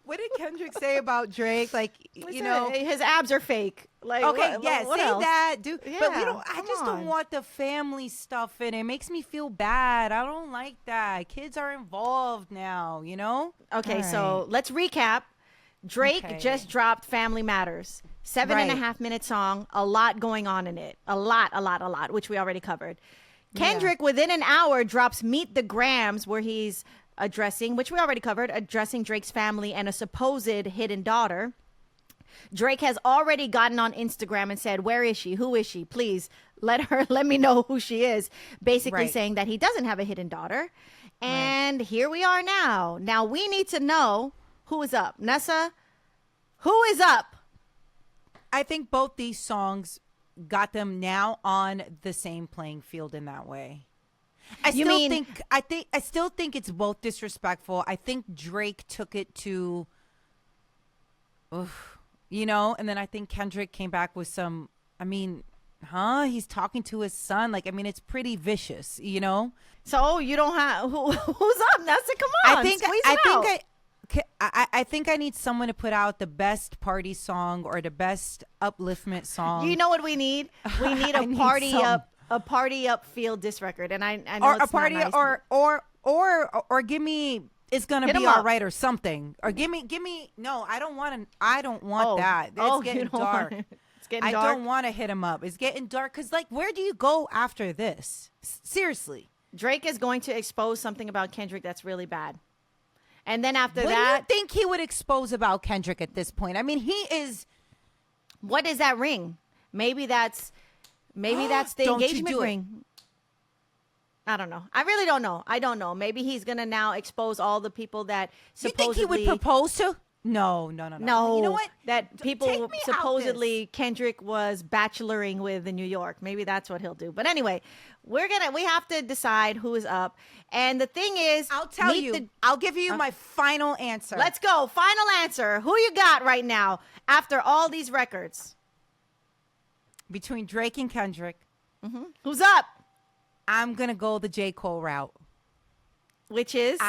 What did Kendrick say about Drake? Like, you know. his abs are fake. Like, Okay, what, yeah, what say else? that, dude. But we Yeah, don't. I come just don't on. want the family stuff in it. It makes me feel bad. I don't like that. Kids are involved now. You know. Okay, All so right. let's recap. Drake Okay. just dropped Family Matters. 7.5 minute song, a lot going on in it. A lot, which we already covered. Kendrick, within an hour, drops Meet the Grams, where he's addressing, which we already covered, addressing Drake's family and a supposed hidden daughter. Drake has already gotten on Instagram and said, "Where is she? Who is she? Please let me know who she is." Basically Right. saying that he doesn't have a hidden daughter. And here we are now. Now we need to know who is up. Nessa, who is up? I think both these songs got them now on the same playing field in that way. I still think it's both disrespectful. I think Drake took it to, you know, and then I think Kendrick came back with some. I mean, he's talking to his son. Like, I mean, it's pretty vicious, you know. So you don't have who's up, Nessa? Come on, I think I need someone to put out the best party song or the best upliftment song. You know what we need? We need a party up field diss record, and I know or it's a party not nice, or give me It's Gonna Be All Right or something, or give me. No, I don't want that. It's getting dark. It's getting dark. I don't want to hit him up. It's getting dark because, like, where do you go after this? Seriously, Drake is going to expose something about Kendrick that's really bad. And then after what that, do you think he would expose about Kendrick at this point? I mean, he is. What is that ring? Maybe that's the engagement ring. I don't know. I really don't know. I don't know. Maybe he's gonna now expose all the people that supposedly. You think he would propose to? No. No. You know what? That people supposedly Kendrick was bacheloring with in New York. Maybe that's what he'll do. But anyway, we have to decide who is up. And the thing is, I'll tell you. I'll give you my final answer. Let's go. Final answer. Who you got right now after all these records? Between Drake and Kendrick. Mm-hmm. Who's up? I'm going to go the J. Cole route. Which is?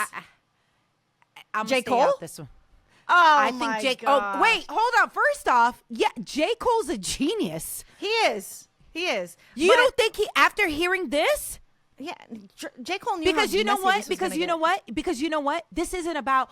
I'm J. Stay Cole? out this one. Oh, I think J. Oh, wait, hold on. First off, yeah, J. Cole's a genius. He is. You don't think after hearing this? Yeah, J. Cole knew. Because you know what? Because you know what? This isn't about,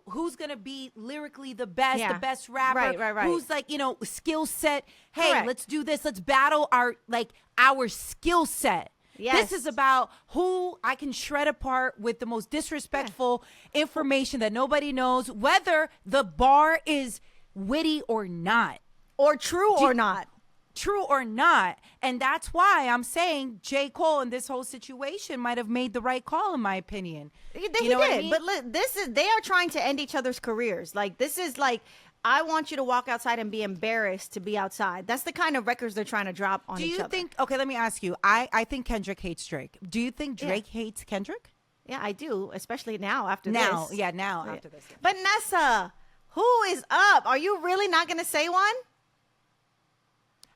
who's going to be lyrically the best rapper. Right. Who's like, skill set. Hey, Correct. let's do this. Let's battle our skill set. Yes. This is about who I can shred apart with the most disrespectful information that nobody knows, whether the bar is witty or not. Or true or not. True or not. And that's why I'm saying J. Cole in this whole situation might have made the right call, in my opinion. He did. I mean? But they are trying to end each other's careers. Like, this is like, I want you to walk outside and be embarrassed to be outside. That's the kind of records they're trying to drop on each other. Do you think, okay, let me ask you. I think Kendrick hates Drake. Do you think Drake hates Kendrick? Yeah, I do, especially now after this. Now after this. But Nessa, who is up? Are you really not going to say one?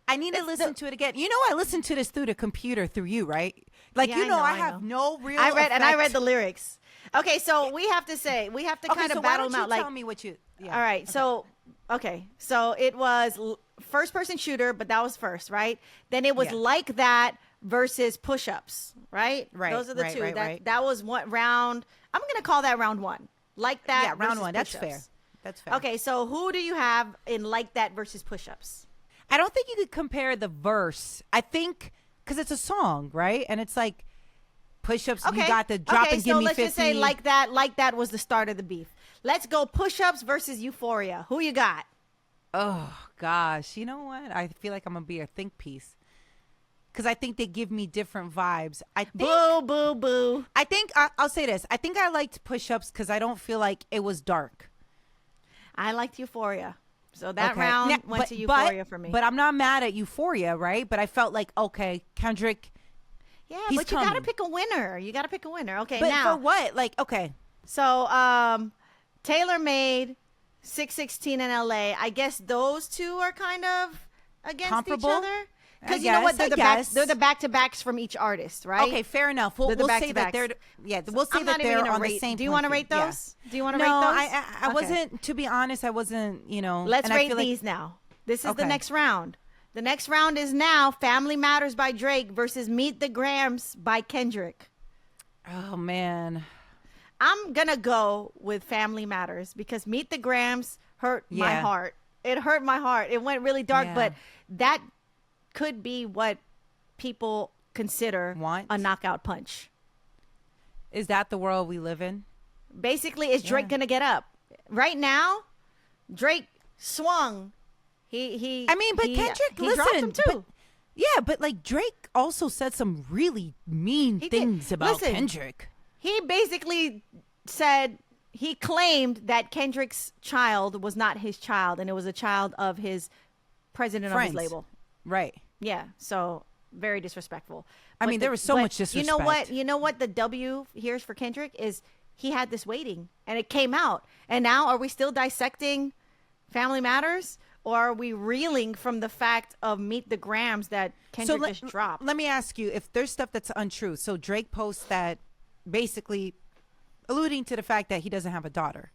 I need to listen to it again. You know, I listened to this through the computer through you, right? Like, I have no real I read the lyrics. Okay, so we have to kind of battle them out. Tell me what you. Yeah. All right, okay. So it was first person shooter, but that was first, right? Then it was Like That versus push-ups, right? Right. Those are the two. Right. That was one round. I'm going to call that round one. Like That. Yeah, round one. That's fair. That's fair. Okay, so who do you have in Like That versus push-ups? I don't think you could compare the verse. I think because it's a song, right? And it's like push-ups. Okay. You got the drop and give me 50. So let's just say Like That was the start of the beef. Let's go push-ups versus Euphoria. Who you got? Oh, gosh. You know what? I feel like I'm going to be a think piece. Because I think they give me different vibes. Boo. I think, I'll say this. I think I liked push-ups because I don't feel like it was dark. I liked Euphoria. So that round went to Euphoria for me. But I'm not mad at Euphoria, right? But I felt like, okay, Kendrick. Yeah, but you got to pick a winner. Okay, but now. For what? Like, okay. So, Taylor Made, 616 in LA. I guess those two are kind of against comparable? Each other. Because you know what? They're the back-to-backs from each artist, right? Okay, fair enough. We'll say that they're on the same. Do you want to rate those? Yeah. Do you want to rate those? No, I wasn't. To be honest, I wasn't. Let's rate these now. This is the next round. The next round is now Family Matters by Drake versus Meet the Grams by Kendrick. Oh man, I'm gonna go with Family Matters because Meet the Grams hurt my heart. It hurt my heart. It went really dark, but that could be what people consider a knockout punch. Is that the world we live in? Basically, is Drake gonna get up? Right now, Drake swung. But Kendrick, listen, dropped him too. But like Drake also said some really mean things about Kendrick. He basically said he claimed that Kendrick's child was not his child, and it was a child of his president of his label. Right. Yeah, so very disrespectful. I mean, there was so but much disrespect. You know what? You know what the W here's for Kendrick is he had this waiting and it came out. And now are we still dissecting Family Matters? Or are we reeling from the fact of Meet the Grams that Kendrick just dropped? Let me ask you, if there's stuff that's untrue. So Drake posts that basically alluding to the fact that he doesn't have a daughter.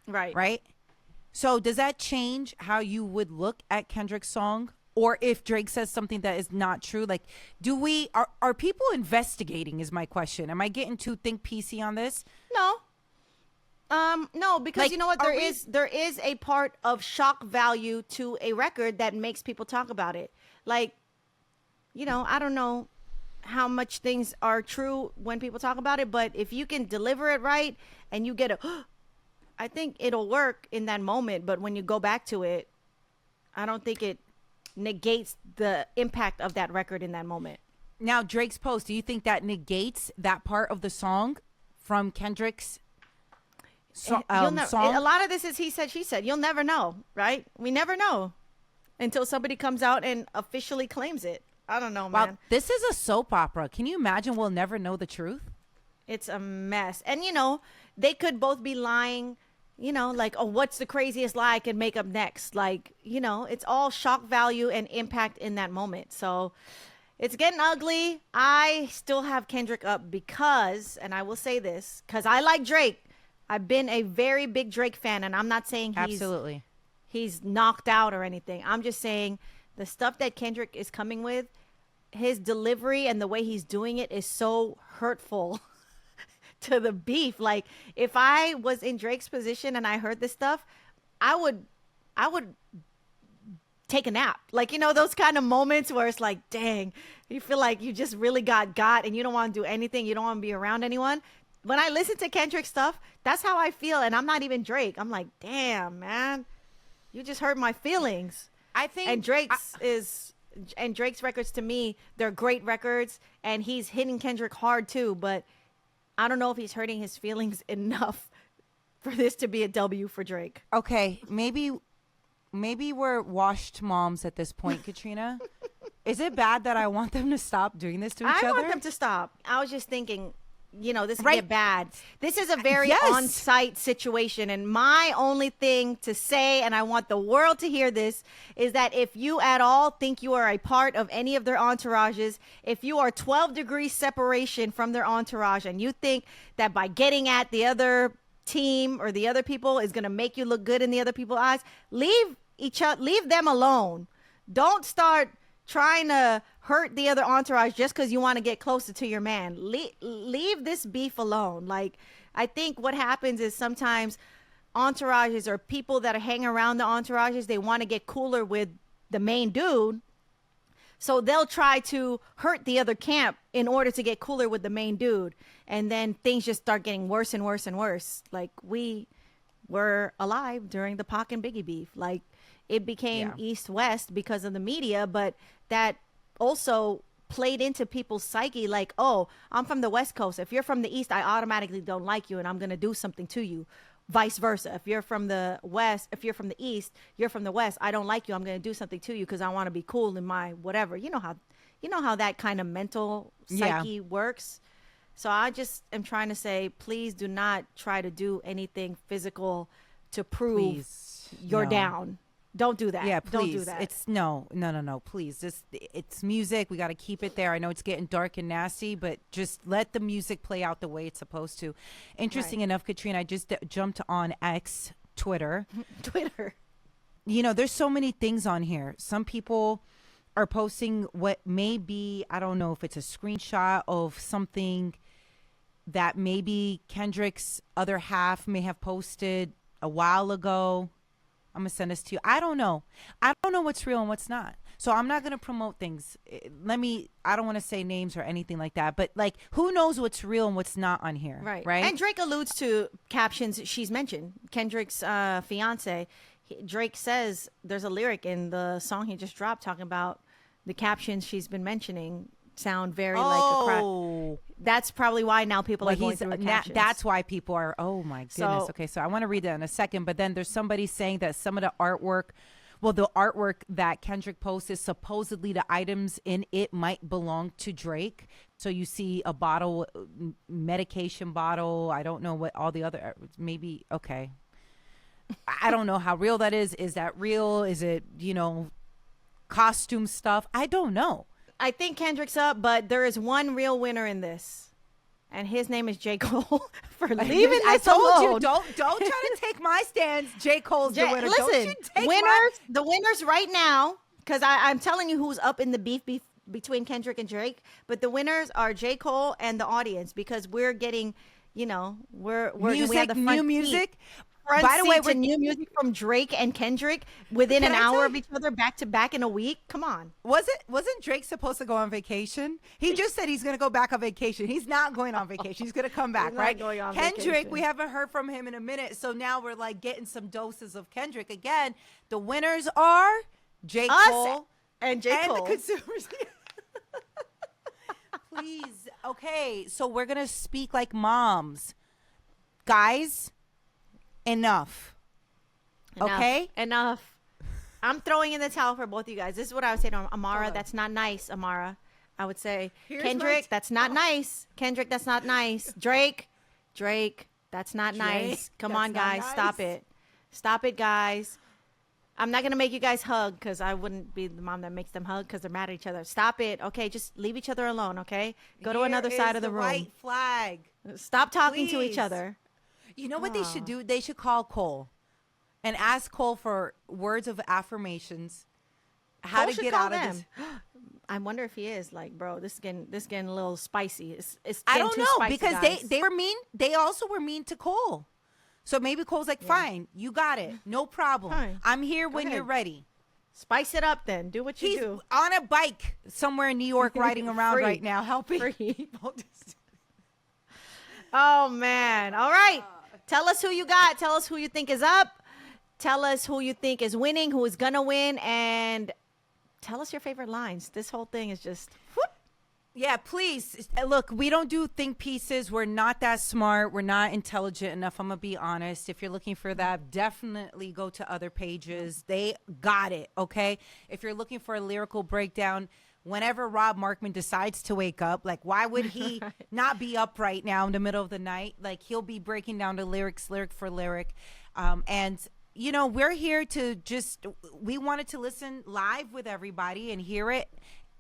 Right. Right? So does that change how you would look at Kendrick's song? Or if Drake says something that is not true? Like, are people investigating is my question. Am I getting too think PC on this? No. No, because Like, you know what? are There is a part of shock value to a record that makes people talk about it. Like, you know, I don't know how much things are true when people talk about it, but if you can deliver it right and you get I think it'll work in that moment, but when you go back to it, I don't think it negates the impact of that record in that moment. Now, Drake's post, do you think that negates that part of the song from Kendrick's song? A lot of this is he said, she said. You'll never know, right? We never know until somebody comes out and officially claims it. I don't know, man. Wow, this is a soap opera. Can you imagine we'll never know the truth? It's a mess. And, you know, they could both be lying, you know, like, oh, what's the craziest lie I can make up next? Like, you know, it's all shock value and impact in that moment. So it's getting ugly. I still have Kendrick up because, and I will say this, because I like Drake. I've been a very big Drake fan, and I'm not saying he's knocked out or anything. I'm just saying the stuff that Kendrick is coming with, his delivery and the way he's doing it is so hurtful to the beef. Like, if I was in Drake's position and I heard this stuff, I would take a nap. Like, you know, those kind of moments where it's like, dang, you feel like you just really got and you don't want to do anything. You don't want to be around anyone. When I listen to Kendrick stuff, that's how I feel. And I'm not even Drake. I'm like, damn, man, you just hurt my feelings. I think, and Drake's records, to me, they're great records, and he's hitting Kendrick hard too, but I don't know if he's hurting his feelings enough for this to be a W for Drake. Okay, maybe we're washed moms at this point, Katrina. Is it bad that I want them to stop doing this to each other? I want them to stop. I was just thinking, you know, this could get bad. This is a very Yes. on-site situation, and my only thing to say, and I want the world to hear this, is that if you at all think you are a part of any of their entourages, if you are 12 degrees separation from their entourage, and you think that by getting at the other team or the other people is going to make you look good in the other people's eyes, leave them alone. Don't start trying to hurt the other entourage just because you want to get closer to your man. Leave this beef alone. Like, I think what happens is sometimes entourages or people that are hanging around the entourages, they want to get cooler with the main dude. So they'll try to hurt the other camp in order to get cooler with the main dude. And then things just start getting worse and worse and worse. Like, we were alive during the Pac and Biggie beef. Like, it became East-West because of the media, but that also played into people's psyche. Like, oh, I'm from the West Coast. If you're from the East, I automatically don't like you and I'm going to do something to you. Vice versa. If you're from the West, if you're from the East, you're from the West, I don't like you. I'm going to do something to you because I want to be cool in my whatever. You know how that kind of mental psyche works. So I just am trying to say, please do not try to do anything physical to prove you're down. Don't do that. Yeah, please. Don't do that. It's no. Please, it's music. We got to keep it there. I know it's getting dark and nasty, but just let the music play out the way it's supposed to. Interesting enough, Katrina, I just jumped on X, Twitter. You know, there's so many things on here. Some people are posting what may be, I don't know if it's a screenshot of something that maybe Kendrick's other half may have posted a while ago. I'm going to send this to you. I don't know. I don't know what's real and what's not. So I'm not going to promote things. I don't want to say names or anything like that. But, like, who knows what's real and what's not on here? Right. And Drake alludes to captions she's mentioned. Kendrick's fiance. Drake says there's a lyric in the song he just dropped talking about the captions she's been mentioning sound very like a crack. That's probably why now people are going through captions. That's why people are, oh my goodness. Okay, so I want to read that in a second, but then there's somebody saying that some of the artwork well, the artwork that Kendrick posted, supposedly the items in it might belong to Drake. So you see a bottle, medication bottle. I don't know what all the other, maybe, okay. I don't know how real that is. Is that real? Is it, costume stuff? I don't know. I think Kendrick's up, but there is one real winner in this, and his name is J. Cole for leaving I this told alone. you, don't try to take my stance. J. Cole's the winner. Listen, Don't you take the winners right now, because I'm telling you who's up in the beef between Kendrick and Drake, but the winners are J. Cole and the audience, because we're getting, we're music, we have the front new music. seat. By the way, we're new music from Drake and Kendrick within an hour of each other, back to back in a week. Come on. Wasn't Drake supposed to go on vacation? He just said he's going to go back on vacation. He's not going on vacation. He's going to come back, He's right? not going on Kendrick, vacation. we haven't heard from him in a minute, so now we're like getting some doses of Kendrick again. The winners are J. Us Cole and J. Cole. the consumers. Please, okay. So we're going to speak like moms, guys. Enough. Okay? Enough. I'm throwing in the towel for both of you guys. This is what I would say to Amara. on. That's not nice, Amara. I would say, Here's Kendrick, my that's not nice. Kendrick, that's not nice. Drake, that's not nice. Come that's on, not guys. nice. Stop it. Stop it, guys. I'm not going to make you guys hug, because I wouldn't be the mom that makes them hug because they're mad at each other. Stop it. Okay? Just leave each other alone, okay? Go to Here another is side of the room. White flag. Stop talking to each Please. other. You know what they should do? They should call Cole and ask Cole for words of affirmations. How Cole to should get call out of them. this. I wonder if he is like, bro, this is getting a little spicy. It's I getting don't too know, spicy, because guys. they were mean. They also were mean to Cole. So maybe Cole's like, fine, you got it. No problem. Fine. I'm here when ahead. you're ready. Spice it up then. Do what you He's do. on a bike somewhere in New York riding around Free. right now helping Free. people. Oh man. All right. Tell us who you got. Tell us who you think is up. Tell us who you think is winning, who is gonna win, and tell us your favorite lines. This whole thing is just whoop. Yeah, please. Look, we don't do think pieces. We're not that smart. We're not intelligent enough. I'm going to be honest. If you're looking for that, definitely go to other pages. They got it, okay? If you're looking for a lyrical breakdown, whenever Rob Markman decides to wake up, like, why would he not be up right now in the middle of the night? Like, he'll be breaking down the lyrics, lyric for lyric. And we're here to we wanted to listen live with everybody and hear it.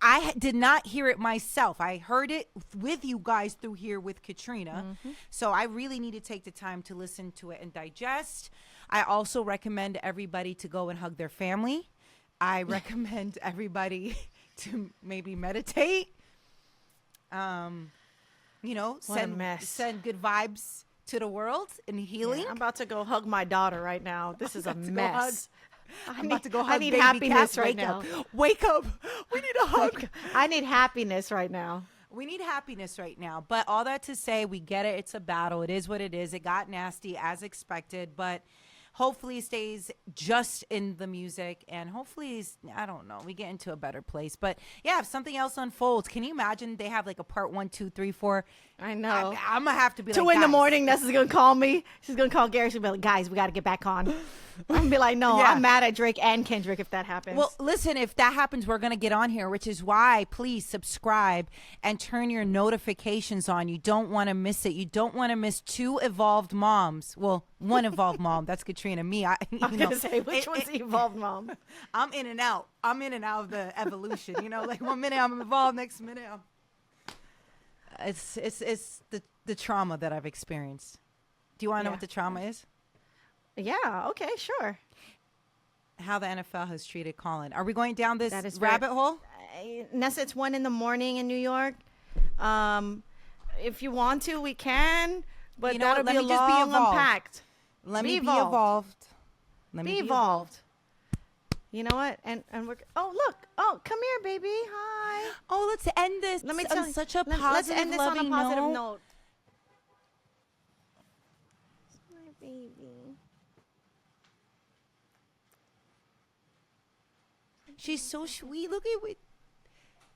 I did not hear it myself. I heard it with you guys through here with Katrina. So I really need to take the time to listen to it and digest. I also recommend everybody to go and hug their family. I recommend everybody to maybe meditate. What a mess. Send good vibes to the world and healing. Yeah, I'm about to go hug my daughter right now. This is a mess. I'm about to go hug I need baby happiness Cat. right Wake now. up. Wake up. We need a hug. I need happiness right now. We need happiness right now. But all that to say, we get it. It's a battle. It is what it is. It got nasty as expected, but hopefully it stays just in the music, and hopefully, I don't know, we get into a better place. But yeah, if something else unfolds, can you imagine they have like a part 1, 2, 3, 4? I know. I'm going to have to be 2 like, in the guys. morning, Nessa's gonna call me. She's gonna call Gary. She'll be like, guys, we gotta get back on. I'm gonna be like, no, Yeah. I'm mad at Drake and Kendrick if that happens. Well, listen, if that happens, we're going to get on here, which is why please subscribe and turn your notifications on. You don't want to miss it. You don't want to miss 2 evolved moms. Well, 1 evolved mom. That's Katrina. Me, I was gonna say, which one's the evolved mom? I'm in and out. I'm in and out of the evolution. Like 1 minute I'm involved, next minute it's the trauma that I've experienced. Do you want to know Yeah. what the trauma is? Yeah, okay, sure. How the NFL has treated Colin. Are we going down this That is rabbit very- hole? Nessa, it's 1 in the morning in New York. If you want to, we can, but You know that'll what? be Let a me just be long evolved. unpacked. Let Be me be evolved. evolved. Let me Be evolved. You know what? And we're look. Oh, come here, baby. Hi. Oh, let's end this. Let me on tell you. such a let's positive, end this on a loving positive note. note. My baby. She's so sweet. Look at it.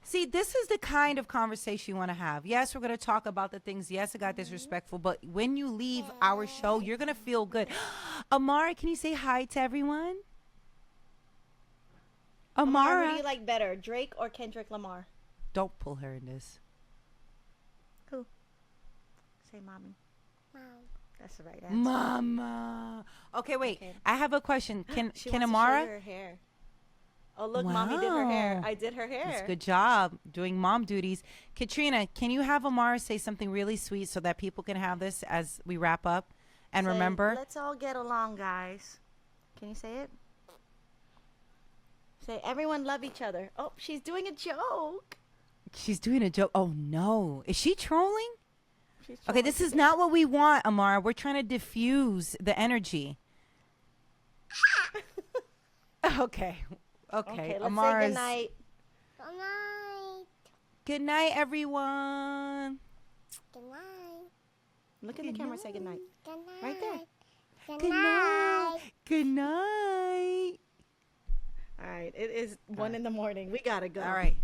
See, this is the kind of conversation you want to have. Yes, we're going to talk about the things. Yes, it got disrespectful, but when you leave our show, you're going to feel good. Amari, can you say hi to everyone? Amara, who Amara. do you like better, Drake or Kendrick Lamar? Don't pull her in this. Who? Say mommy. Mom. That's the right answer. Mama. Okay, wait. Okay. I have a question. Can She wants to show Amara? you her hair. Oh, look, mommy did her hair. Wow. I did her hair. That's good job doing mom duties. Katrina, can you have Amara say something really sweet so that people can have this as we wrap up? And Say, remember, let's all get along, guys. Can you say it? Say, everyone love each other. Oh, she's doing a joke. she's doing a joke. Oh no, is she trolling? She's Okay, this is not what we want, Amara. We're trying to diffuse the energy. Okay. Okay, let's Amara's- say good night. Good night. Good night, everyone. Good night. Look in the camera, say good night. Good night. Right there. Good, Good night. night. Good night. All right, it is 1 in the morning. We gotta go. All right.